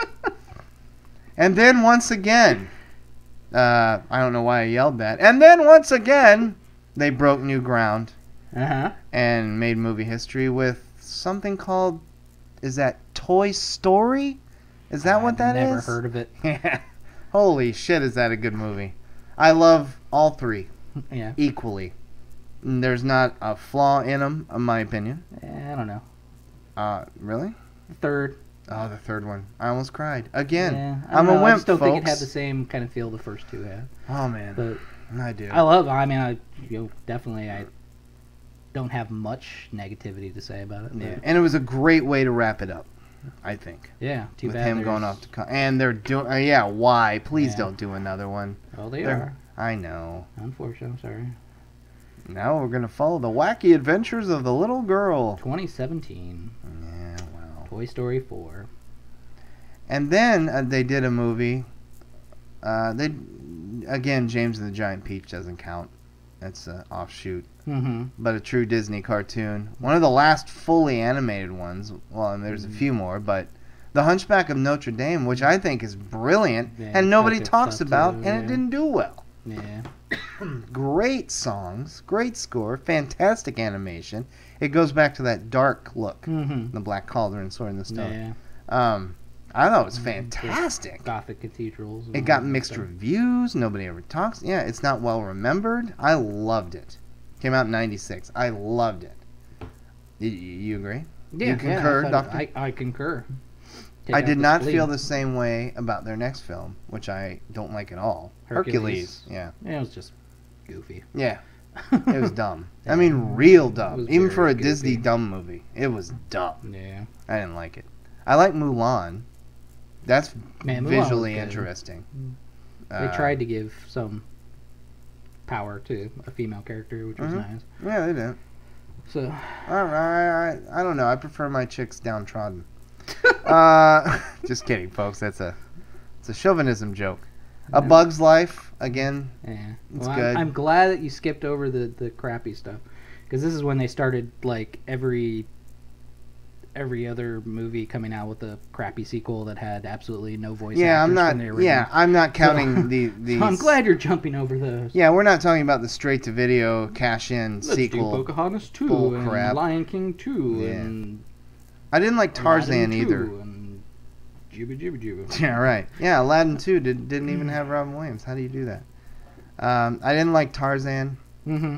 And then once again, I don't know why I yelled that. And then once again, they broke new ground and made movie history with something called, is that Toy Story? Is that what that is? I've never heard of it. Yeah. Holy shit, is that a good movie. I love all three equally. There's not a flaw in them, in my opinion. I don't know. Really? The third. Oh, the third one. I almost cried. Again. Yeah, I'm a wimp, I just don't think it folks. had the same kind of feel the first two had. Oh, man. But I do. Definitely I don't have much negativity to say about it. Yeah, and it was a great way to wrap it up, I think. Yeah, too bad him going off to and they're doing. Why? Please don't do another one. Well, they are. I know. Unfortunately, I'm sorry. Now we're gonna follow the wacky adventures of the little girl. 2017. Yeah, wow. Toy Story 4. And then they did a movie. James and the Giant Peach doesn't count. That's an offshoot. But a true Disney cartoon. One of the last fully animated ones. Well, and there's a few more, but The Hunchback of Notre Dame, which I think is brilliant, and nobody talks about, and it didn't do well. Yeah. Great songs, great score, fantastic animation. It goes back to that dark look, the Black Cauldron, Sword in the Stone. Yeah. I thought it was fantastic. Gothic cathedrals. It got mixed reviews. Nobody ever talks. Yeah, it's not well remembered. I loved it. Came out in '96. I loved it. You agree? Yeah, you concur, Doctor? I concur. I did not feel the same way about their next film, which I don't like at all. Hercules. Yeah. It was just goofy. Yeah. It was dumb. I mean, real dumb. Even for a goofy. Disney dumb movie. It was dumb. Yeah. I didn't like it. I like Mulan. That's Mulan visually was good. interesting. They tried to give some power to a female character, which was nice. Yeah, they did. So I don't know. I prefer my chicks downtrodden. Just kidding, folks. It's a chauvinism joke. A Bug's Life, again. Yeah, it's good. I'm glad that you skipped over the crappy stuff, because this is when they started like every other movie coming out with a crappy sequel that had absolutely no voice actors from the original. Yeah, I'm not counting these. So I'm glad you're jumping over those. Yeah, we're not talking about the straight-to-video cash-in sequel. Let's do Pocahontas 2 and crap. Lion King 2 and I didn't like Tarzan Aladdin 2 either. And Jibba Jibba Jibba. Yeah, right. Yeah, Aladdin 2 didn't even have Robin Williams. How do you do that? I didn't like Tarzan. What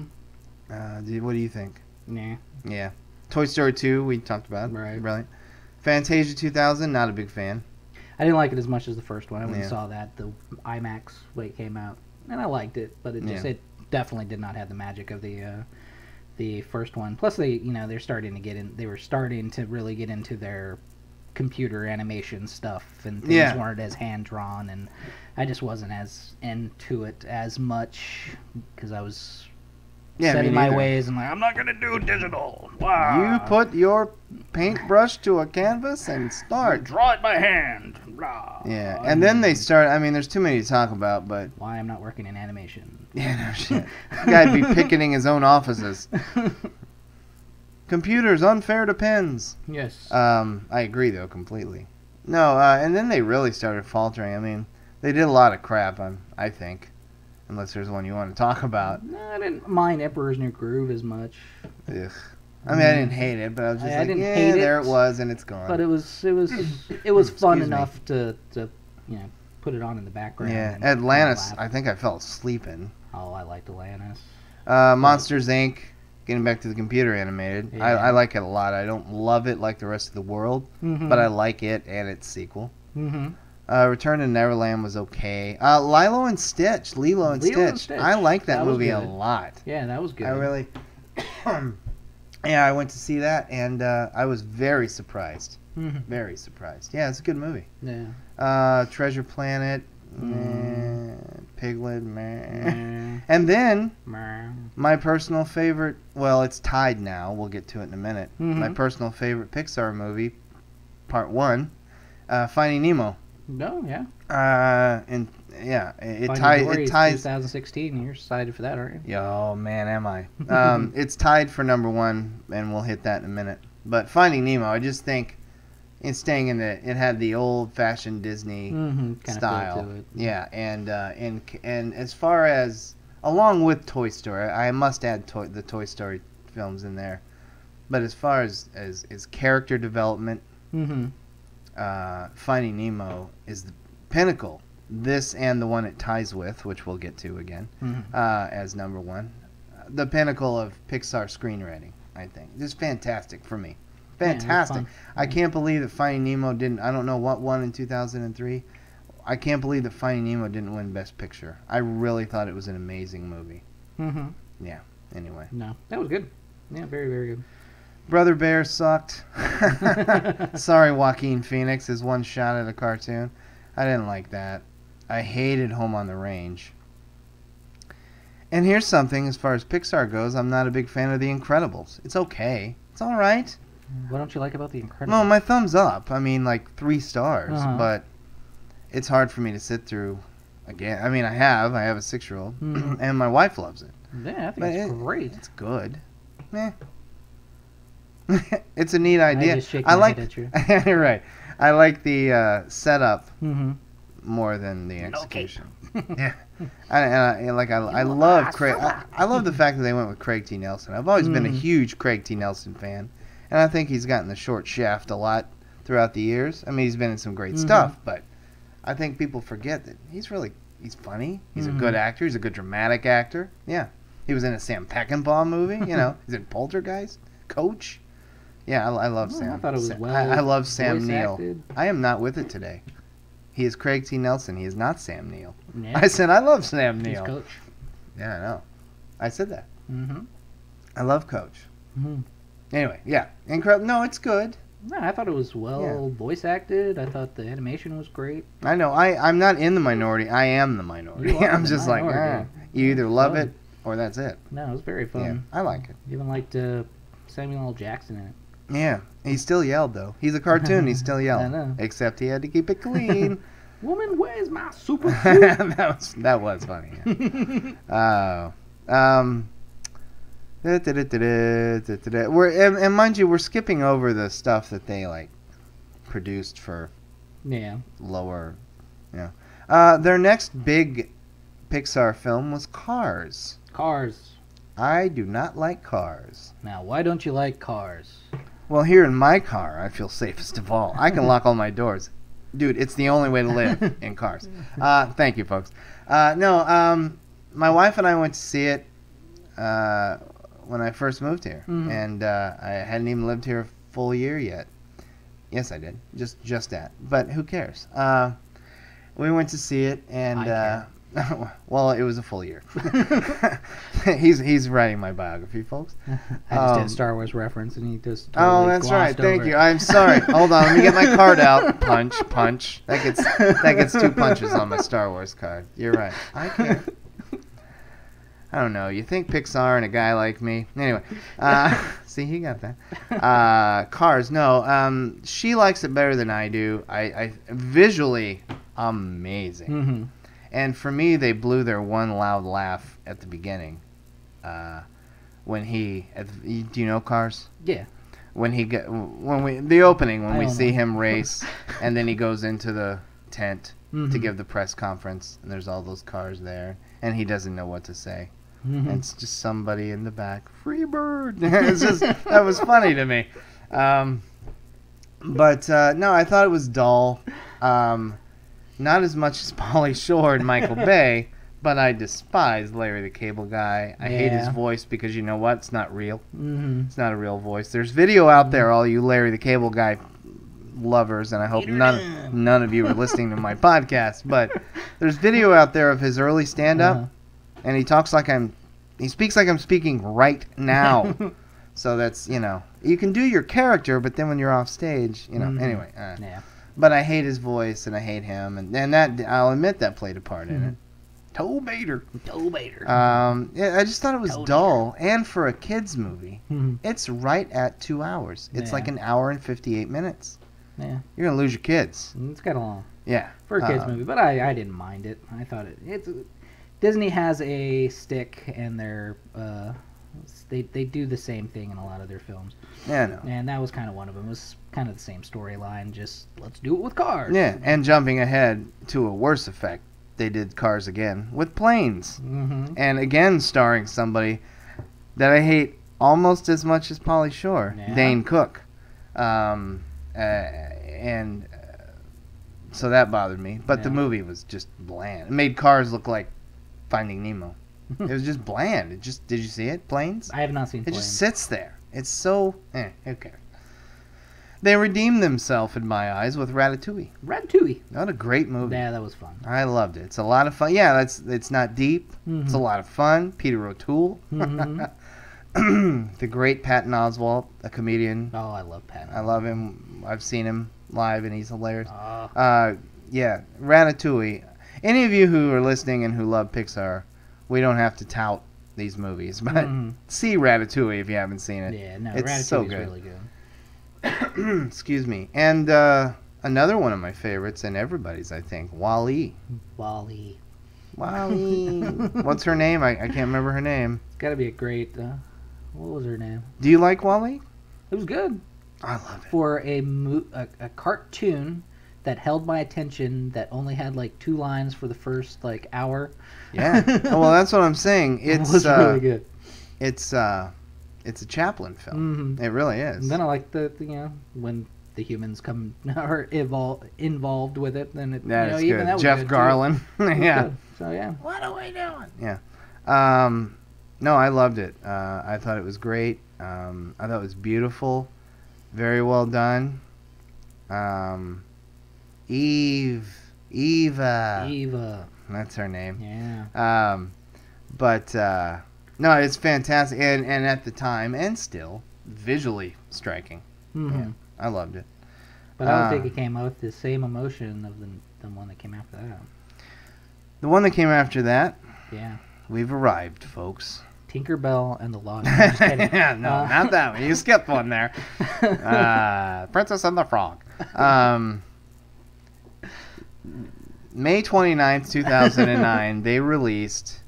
do you think? Nah. Yeah. Toy Story 2, we talked about. Right. Brilliant. Fantasia 2000, not a big fan. I didn't like it as much as the first one. I went and saw that, the IMAX, when it came out. And I liked it, but it definitely did not have the magic of the first one. Plus, they were starting to really get into their computer animation stuff, and things weren't as hand drawn, and I just wasn't as into it as much because I was set in my ways and like, I'm not gonna do digital. Wow. You put your paintbrush to a canvas and start. Draw it by hand. Blah. Yeah, and then they start. I mean, there's too many to talk about, but why I'm not working in animation. Yeah, no shit. Guy'd be picketing his own offices. Computers unfair to pens. Yes. I agree though completely. No, and then they really started faltering. I mean, they did a lot of crap. I think, unless there's one you want to talk about. No, I didn't mind Emperor's New Groove as much. Ugh. I mean, I didn't hate it, but I was just I like, didn't yeah, hate there it, it was, and it's gone. But it was fun Excuse me. enough to put it on in the background. Yeah, and Atlantis. laugh. I think I fell asleep in. Oh, I liked Atlantis. Monsters Inc. Getting back to the computer animated. Yeah. I like it a lot. I don't love it like the rest of the world, but I like it and its sequel. Return to Neverland was okay. Lilo and Stitch. Lilo and Stitch. I like that movie a lot. Yeah, that was good. I really. Yeah, I went to see that and I was very surprised. Very surprised. Yeah, it's a good movie. Yeah. Treasure Planet. Piglet. And then my personal favorite. Well, it's tied now. We'll get to it in a minute. My personal favorite Pixar movie, Part 1, Finding Nemo. No, yeah. And yeah, it Finding ties. 2016. You're excited for that, aren't you? Oh man, am I? It's tied for number 1, and we'll hit that in a minute. But Finding Nemo, I just think it's staying in the. It had the old-fashioned Disney style. To it. Yeah, and as far as along with Toy Story, I must add the Toy Story films in there. But as far as character development, Finding Nemo is the pinnacle. This and the one it ties with, which we'll get to again, as number 1. The pinnacle of Pixar screenwriting, I think. Just fantastic for me. Fantastic. I can't believe that Finding Nemo didn't, I don't know what won in 2003. I can't believe that Finding Nemo didn't win Best Picture. I really thought it was an amazing movie. Yeah, anyway. No, that was good. Yeah, very, very good. Brother Bear sucked. Sorry, Joaquin Phoenix, his one shot at a cartoon. I didn't like that. I hated Home on the Range. And here's something, as far as Pixar goes, I'm not a big fan of The Incredibles. It's okay. It's all right. What don't you like about The Incredibles? No, my thumb's up. I mean, like 3 stars. But it's hard for me to sit through again. I mean, I have a 6-year-old, and my wife loves it. Yeah, I think it's great. It's good. It's a neat idea. I just shake my head at you. You're right. I like the setup more than the execution. Yeah, I love Craig. I love the fact that they went with Craig T. Nelson. I've always been a huge Craig T. Nelson fan, and I think he's gotten the short shaft a lot throughout the years. I mean, he's been in some great stuff, but I think people forget that he's funny. He's a good actor. He's a good dramatic actor. Yeah, he was in a Sam Peckinpah movie. You know, he's in Poltergeist. Coach. Yeah, I love Sam. I thought it was I love Sam Neill. acted. I am not with it today. He is Craig T. Nelson. He is not Sam Neill. Yeah. I said I love Sam He's Neill. Coach. Yeah, I know. I said that. I love Coach. Anyway, yeah, incredible. No, it's good. No, I thought it was voice acted. I thought the animation was great. I know. I'm not in the minority. I am the minority. I'm just like, you either love it or that's it. No, it was very fun. Yeah, I like it. Even liked Samuel L. Jackson in it. Yeah, he still yelled though. He's a cartoon. He still yelled. I know. Except he had to keep it clean. Woman, where's my super suit? that was funny. Yeah. And mind you, we're skipping over the stuff that they like produced for lower. Their next big Pixar film was Cars. Cars. I do not like Cars. Now, why don't you like Cars? Well, here in my car, I feel safest of all. I can lock all my doors. Dude, it's the only way to live in Cars. Thank you, folks. My wife and I went to see it when I first moved here. And I hadn't even lived here a full year yet. Yes, I did. Just that. But who cares? We went to see it, and... well, it was a full year. He's writing my biography, folks. I just did a Star Wars reference, and he just that's right. Thank you. I'm sorry. Hold on. Let me get my card out. Punch. That gets 2 punches on my Star Wars card. You're right. I can't. I don't know. You think Pixar and a guy like me? Anyway, see, he got that. Cars. No. She likes it better than I do. I visually amazing. And for me, they blew their one loud laugh at the beginning, when do you know Cars? Yeah. The opening when I we don't see know. him race, and then he goes into the tent to Mhm. give the press conference, and there's all those cars there, and he doesn't know what to say. Mhm. And it's just somebody in the back, Freebird. That was funny to me. But no, I thought it was dull. Not as much as Pauly Shore and Michael Bay, but I despise Larry the Cable Guy. I hate his Yeah. voice because you know what? It's not real. Mhm. It's not a real voice. There's video out there, all you Larry the Cable Guy lovers, and I hope none of you are listening to my podcast, but there's video out there of his early stand-up, Uh-huh. and he speaks like I'm speaking right now. So that's, you can do your character, but then when you're off stage, Mhm. anyway. Yeah. But I hate his voice, and I hate him, and that, I'll admit, that played a part in it. Toe Bader. Toe Bader. Yeah, I just thought it was Toe dull, and for a kids movie, Mhm. it's right at 2 hours. It's Yeah. like an hour and 58 minutes. Yeah. You're gonna lose your kids. It's kind of long Yeah. for a kids movie, but I didn't mind it. I thought it's Disney has a stick, and they do the same thing in a lot of their films, Yeah, no. and that was kind of one of them. It was kind of the same storyline, just let's do it with cars. Yeah, and jumping ahead to a worse effect, they did Cars again with planes, Mm-hmm. and again starring somebody that I hate almost as much as Pauly Shore, Yeah. Dane Cook, so that bothered me. But the Yeah. movie was just bland. It made Cars look like Finding Nemo. It was just bland. Did you see it? Planes? I have not seen It Planes. just sits there. It's so who cares? They redeemed themselves in my eyes with Ratatouille. Ratatouille. What a great movie. Yeah, that was fun. I loved it. It's a lot of fun. Yeah, it's not deep. It's a lot of fun. Peter O'Toole. Mhm. The great Patton Oswalt, a comedian. Oh, I love Pat. I love him. I've seen him live, and he's hilarious. Oh. Yeah, Ratatouille. Any of you who are listening and who love Pixar, we don't have to tout these movies, but Mhm. see Ratatouille if you haven't seen it. Yeah, no, It's Ratatouille so is good. really good. Excuse me. And another one of my favorites, and everybody's, I think, Wall-E. Wall-E. Wall-E. What's her name? I can't remember her name. It's got to be a great. What was her name? Do you like Wall-E? It was good I love it. for a cartoon that held my attention. That only had like 2 lines for the first hour. Yeah. Well, that's what I'm saying. It It's was really good. It's a Chaplin film. Mhm. It really is. And then I like the when the humans are involved with it. Then it, That's even good. that was Jeff good, too. Garland. It was Yeah. good. So yeah. What are we doing? Yeah. No, I loved it. I thought it was great. I thought it was beautiful. Very well done. Eva. Eva. That's her name. Yeah. But no, it's fantastic, and at the time, and still visually striking. Mhm. Yeah, I loved it. But I don't think it came out with the same emotion of the one that came after that. The one that came after that, Yeah. we've arrived, folks. Tinkerbell and the Lost. I'm just kidding. Yeah, no, not that one. You skipped one there. Princess and the Frog. May 29th, 2009, they released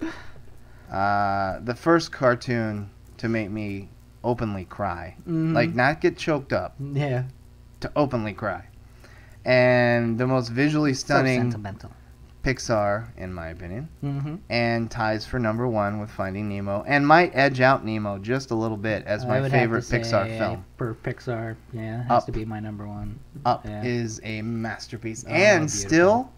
the first cartoon to make me openly cry. Mhm. Like, not get choked up, Yeah. to openly cry. And the most visually So stunning sentimental. Pixar, in my opinion. Mm-hmm. And ties for number 1 with Finding Nemo, and might edge out Nemo just a little bit as my favorite Pixar film. For Pixar, yeah, it has Up. to be my number 1. Up Yeah. is a masterpiece, Oh, and beautiful. still,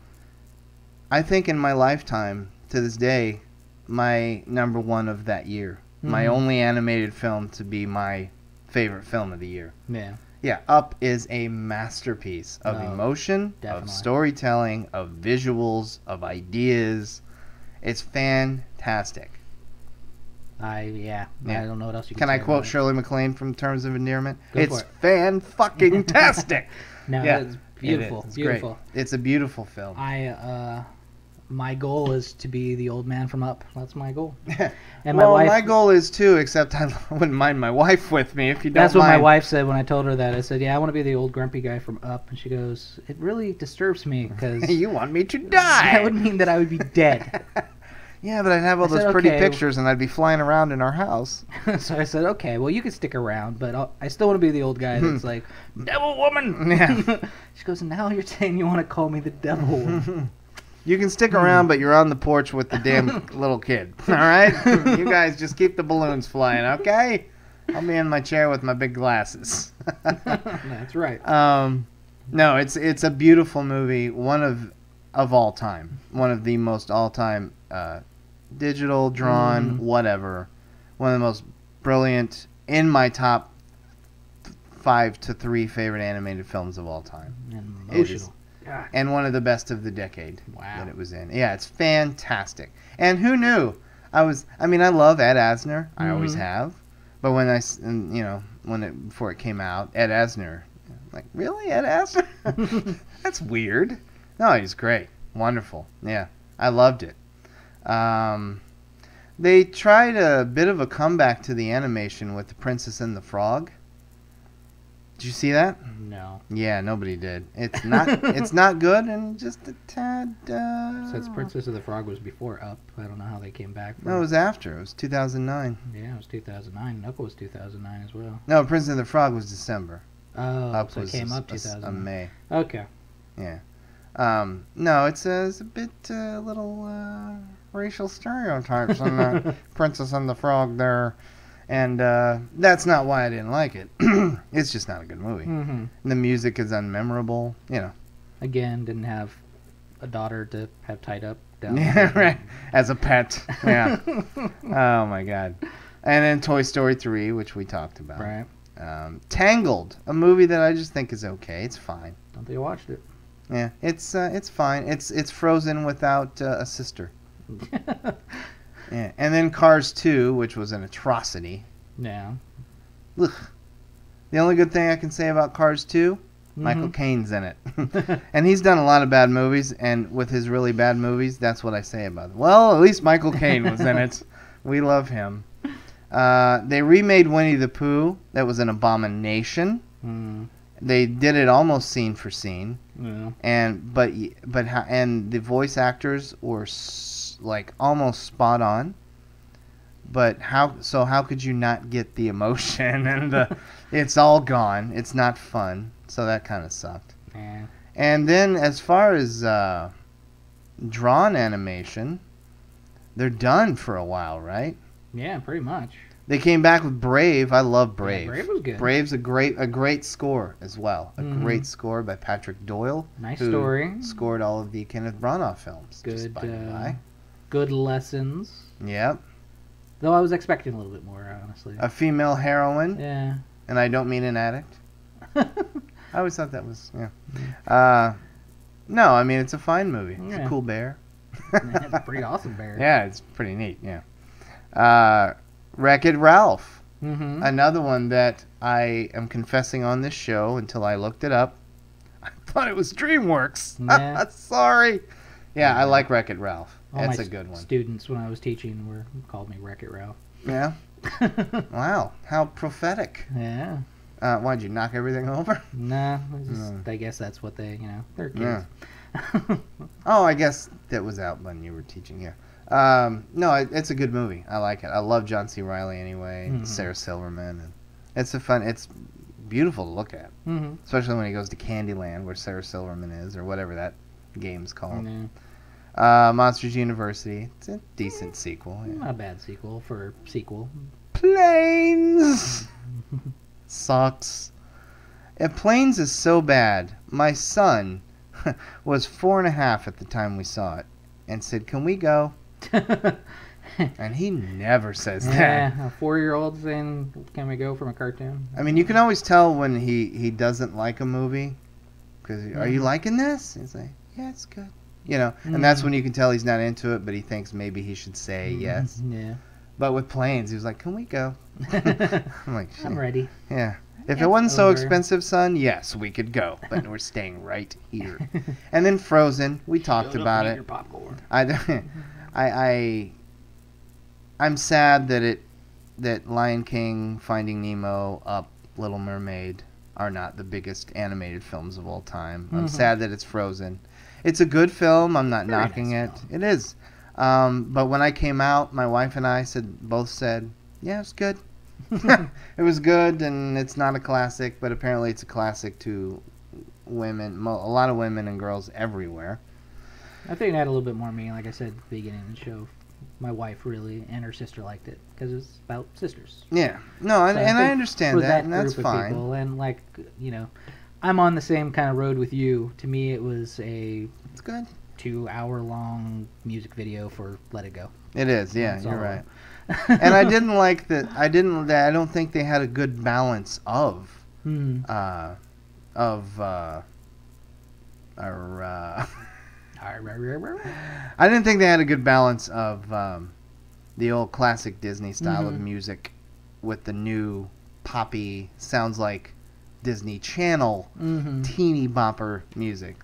I think in my lifetime to this day, my number 1 of that year, my Mhm. only animated film to be my favorite film of the year. Yeah. Yeah, Up is a masterpiece of Oh, emotion, definitely. of storytelling, of visuals, of ideas. It's fantastic. Yeah. Yeah. I don't know what else you Can say I quote about it. Shirley MacLaine from Terms of Endearment? Go It's for it. fan-fucking-tastic. No, Yeah, it's beautiful. It's Beautiful. great. It's a beautiful film. My goal is to be the old man from Up. That's my goal. And well, my wife. my goal is too, except I wouldn't mind my wife with me if you don't That's what mind. my wife said when I told her that. I said, "Yeah, I want to be the old grumpy guy from Up," and she goes, "It really disturbs me because You want me to that die. would mean that I would be dead." Yeah, but I'd have all I said, those pretty "Okay." pictures, and I'd be flying around in our house. So I said, okay, well, you can stick around, but I still want to be the old guy that's like, devil woman. Yeah. She goes, now you're saying you want to call me the devil woman. You can stick around, but you're on the porch with the damn little kid. All right? You guys just keep the balloons flying, okay? I'll be in my chair with my big glasses. That's right. No, it's a beautiful movie. One of all time. One of the most all time digital, drawn, whatever. One of the most brilliant, in my top 5 to 3 favorite animated films of all time. And It is. emotional. God. And one of the best of the decade Wow. that it was in. Yeah, it's fantastic. And who knew? I love Ed Asner. I always have. But before it came out, Ed Asner, I'm like, really, Ed Asner? That's weird. No, he's great, wonderful. Yeah, I loved it. They tried a bit of a comeback to the animation with The Princess and the Frog. Did you see that? No. Yeah, nobody did. It's not good, and just a tad. Since Princess of the Frog was before Up, I don't know how they came back. No, it was after. It was 2009. Yeah, it was 2009. Knuckle was 2009 as well. No, Princess and the Frog was December. Oh, Up so it was came up 2009. May. Okay. Yeah. No, it's a bit little racial stereotypes in the Princess and the Frog there. And that's not why I didn't like it. It's just not a good movie. Mm-hmm. The music is unmemorable, Again, didn't have a daughter to have tied up down. Yeah, right. As a pet. Yeah. Oh, my God. And then Toy Story 3, which we talked about. Right. Tangled, a movie that I just think is okay. It's fine. Don't think you watched it. Yeah, it's fine. It's Frozen without a sister. Yeah, and then Cars 2, which was an atrocity. Yeah. Ugh. The only good thing I can say about Cars 2, Michael Caine's in it. And he's done a lot of bad movies, and with his really bad movies, that's what I say about it. Well, at least Michael Caine was in it. We love him. They remade Winnie the Pooh. That was an abomination. They did it almost scene for scene. Yeah. And the voice actors were like almost spot on. But how could you not get the emotion and it's all gone. It's not fun. So that kind of sucked. Yeah. And then as far as drawn animation, they're done for a while, right? Yeah, pretty much. They came back with Brave. I love Brave. Yeah, Brave was good. Brave's a great score as well. A great score by Patrick Doyle. Nice who story. Scored all of the Kenneth Branagh films. Just Good. by the by. Good lessons. Yep. Though I was expecting a little bit more, honestly. A female heroine, Yeah. and I don't mean an addict. I always thought that was no, I mean it's a fine movie. It's a cool bear. It's a pretty awesome bear. Yeah, it's pretty neat. Yeah. Wreck-It Ralph. Another one that I am confessing on this show until I looked it up. I thought it was DreamWorks. Yeah. Sorry. Yeah, I like Wreck-It Ralph. All That's my a good one. Students, when I was teaching, called me Wreck-It Ralph. Yeah. Wow. How prophetic. Yeah. Why'd you knock everything over? Nah, I guess that's what they're kids. Yeah. Oh, I guess that was out when you were teaching. Yeah. No, it's a good movie. I like it. I love John C. Reilly anyway. Sarah Silverman. And it's beautiful to look at. Especially when he goes to Candyland, where Sarah Silverman is, or whatever that game's called. Monsters University. It's a decent sequel. Yeah. Not a bad sequel for sequel. Planes sucks. Planes is so bad. My son was 4.5 at the time we saw it, and said, "Can we go?" And he never says that. Yeah, a 4-year-old saying, "Can we go?" from a cartoon. I mean, you can always tell when he doesn't like a movie, because are you liking this? He's like, "Yeah, it's good." And that's when you can tell he's not into it, but he thinks maybe he should say yes. Yeah. But with Planes, he was like, "Can we go?" I'm like, I'm ready. Yeah. If it It's wasn't so over. expensive, son, yes, we could go. But we're staying right here. And then Frozen, we talked Shut up about and eat it. your popcorn. I'm sad that Lion King, Finding Nemo, Up, Little Mermaid are not the biggest animated films of all time. I'm sad that it's Frozen. It's a good film. I'm not Very knocking nice it. film. It is. But when I came out, my wife and I both said, yeah, it's good. It was good, and it's not a classic, but apparently it's a classic to women, a lot of women and girls everywhere. I think it had a little bit more meaning. Like I said at the beginning of the show, my wife really and her sister liked it because it was about sisters. Yeah, no, and I understand that, and that's fine. People, and like, you know, I'm on the same kind of road with you. To me, it was it's good 2-hour-long music video for "Let It Go." It is, yeah, you're right. And I didn't like that. I don't think they had a good balance of I didn't think they had a good balance of the old classic Disney style of music with the new poppy, sounds like Disney Channel teeny bopper music.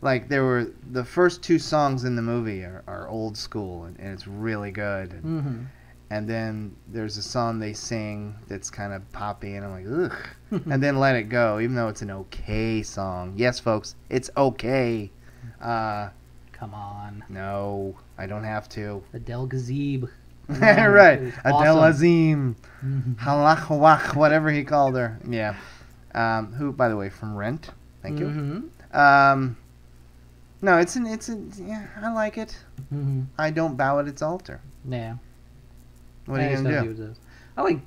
Like there were the first 2 songs in the movie are old school, and it's really good. And then there's a song they sing that's kind of poppy, and I'm like, ugh. And then Let It Go, even though it's an okay song. Yes, folks, it's okay. Come on. No, I don't have to. Adele Gazib. Right. Adele awesome. Azim. Halachawach, whatever he called her. Yeah. Who, by the way, from Rent. Thank you. No, yeah, I like it. I don't bow at its altar. Yeah. What are you going to do? I like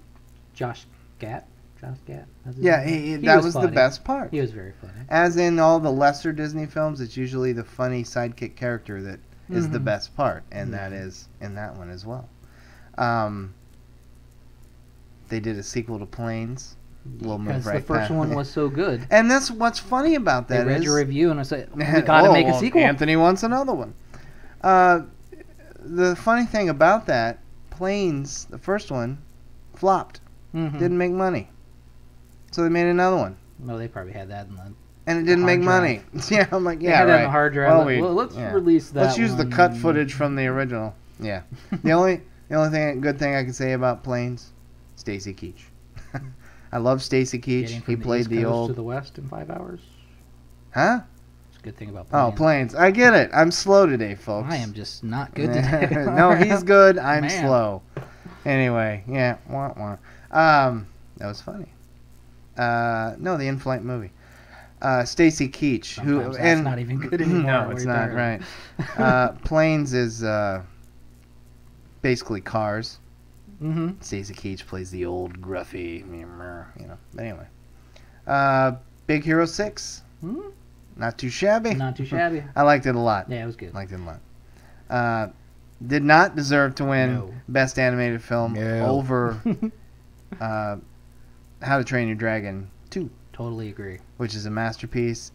Josh Gad. Yeah, that was the best part. He was very funny. As in all the lesser Disney films, it's usually the funny sidekick character that is the best part, and that is in that one as well. They did a sequel to Planes. We'll move right the first one was so good. And that's what's funny about that. They read your review and I said, we got to make a sequel. Anthony wants another one. The funny thing about that, Planes, the first one, flopped. Didn't make money. So they made another one. Well, they probably had that in the and it didn't make money. Yeah, I'm like, yeah, they had right. That in the hard drive. Well, let's release that. Let's use the cut footage from the original. Yeah. the only good thing I can say about Planes, Stacy Keach. I love Stacy Keach. He played the old to the west in 5 hours. Huh? It's a good thing about Planes. Oh, Planes. I get it. I'm slow today, folks. I am just not good today. No, he's good. I'm slow. Anyway, yeah. That was funny. No, the in-flight movie. Stacy Keach, that's not even good anymore. No, it's not right. Planes is basically Cars. Stacy Keach plays the old gruffy, you know. But anyway, Big Hero 6. Not too shabby. Not too shabby. I liked it a lot. Yeah, it was good. Liked it a lot. Did not deserve to win Best Animated Film over How to Train Your Dragon 2. Totally agree. Which is a masterpiece,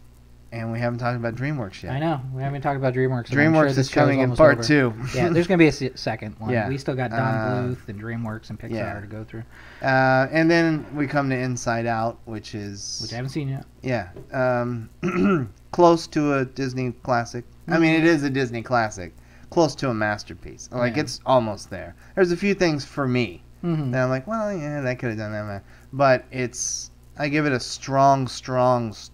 and we haven't talked about DreamWorks yet. I know. We haven't talked about DreamWorks. DreamWorks is coming in part 2. Yeah, there's going to be a second one. Yeah. We still got Don Bluth and DreamWorks and Pixar to go through. And then we come to Inside Out, which I haven't seen yet. Yeah. Close to a Disney classic. I mean, it is a Disney classic. Close to a masterpiece. Like, it's almost there. There's a few things for me that I'm like, well, yeah, that could have done that. But I give it a the strongest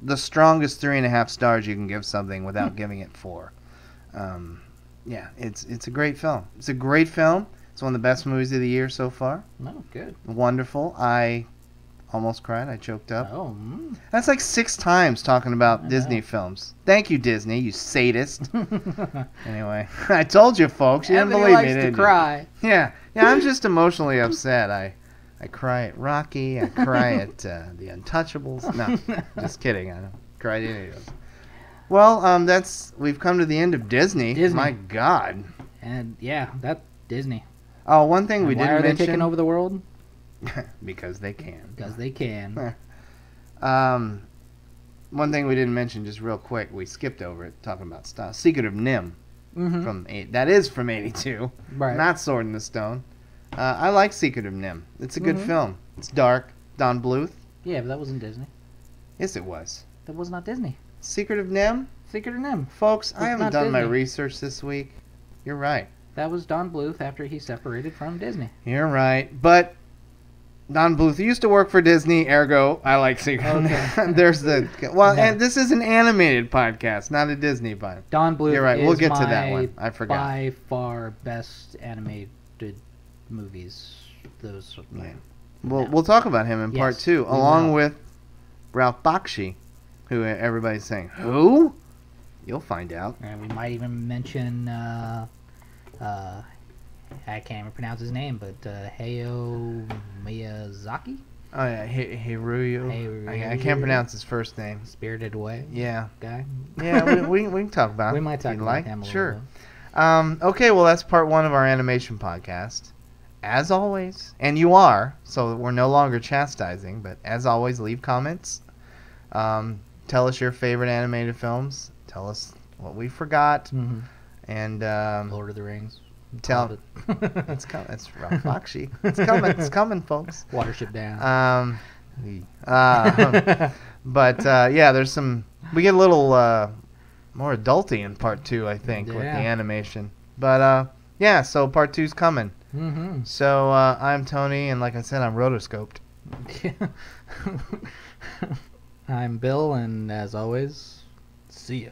3.5 stars you can give something without giving it 4. Yeah, it's a great film. It's a great film. It's one of the best movies of the year so far. Oh, good. Wonderful. I almost cried. I choked up. Oh. That's like 6 times talking about Disney films. Thank you, Disney, you sadist. Anyway, I told you, folks. You didn't believe me, did you? To cry. Yeah, I'm just emotionally upset. I cry at Rocky. I cry at The Untouchables. No, just kidding. I don't cry at any of those. Well, we've come to the end of Disney. My God. And yeah, that's Disney. Oh, one thing we didn't mention. Why are they taking over the world? Because they can. Because they can. One thing we didn't mention, just real quick, we skipped over it, talking about style. Secret of Nim. That is from 82. Right. Not Sword in the Stone. I like Secret of Nim. It's a good film. It's dark. Don Bluth. Yeah, but that wasn't Disney. Yes, it was. That was not Disney. Secret of Nim? Secret of Nim. Folks, I haven't done my research this week. You're right. That was Don Bluth after he separated from Disney. You're right. But Don Bluth used to work for Disney, ergo I like Secret. Okay. There's the well, No. and this is an animated podcast, not a Disney podcast. Don Bluth. You're right. Is We'll get to my that one. I forgot. By far best animated movies. Those. Yeah. We'll talk about him in part Yes, 2, we along will. with Ralph Bakshi, who everybody's saying who. You'll find out. And we might even mention. I can't even pronounce his name, but Hayao Miyazaki. Oh yeah, Hiroyo. I can't pronounce his first name. Spirited Away. Yeah. Guy. Yeah, we can talk about him. We might talk if you'd about like. him a Sure. little bit. Okay, well that's part 1 of our animation podcast. As always, and you are, so we're no longer chastising, but as always, leave comments. Tell us your favorite animated films. Tell us what we forgot, Mm-hmm. and Lord of the Rings. tell it's coming. It's Ralph Bakshi. It's coming. It's coming, folks. Watership Down. But yeah, there's some. We get a little more adulty in part 2, I think, with the Yeah. animation. But yeah, so part 2's coming. Mm-hmm. So I'm Tony, and like I said, I'm rotoscoped. I'm Bill, and as always, see ya.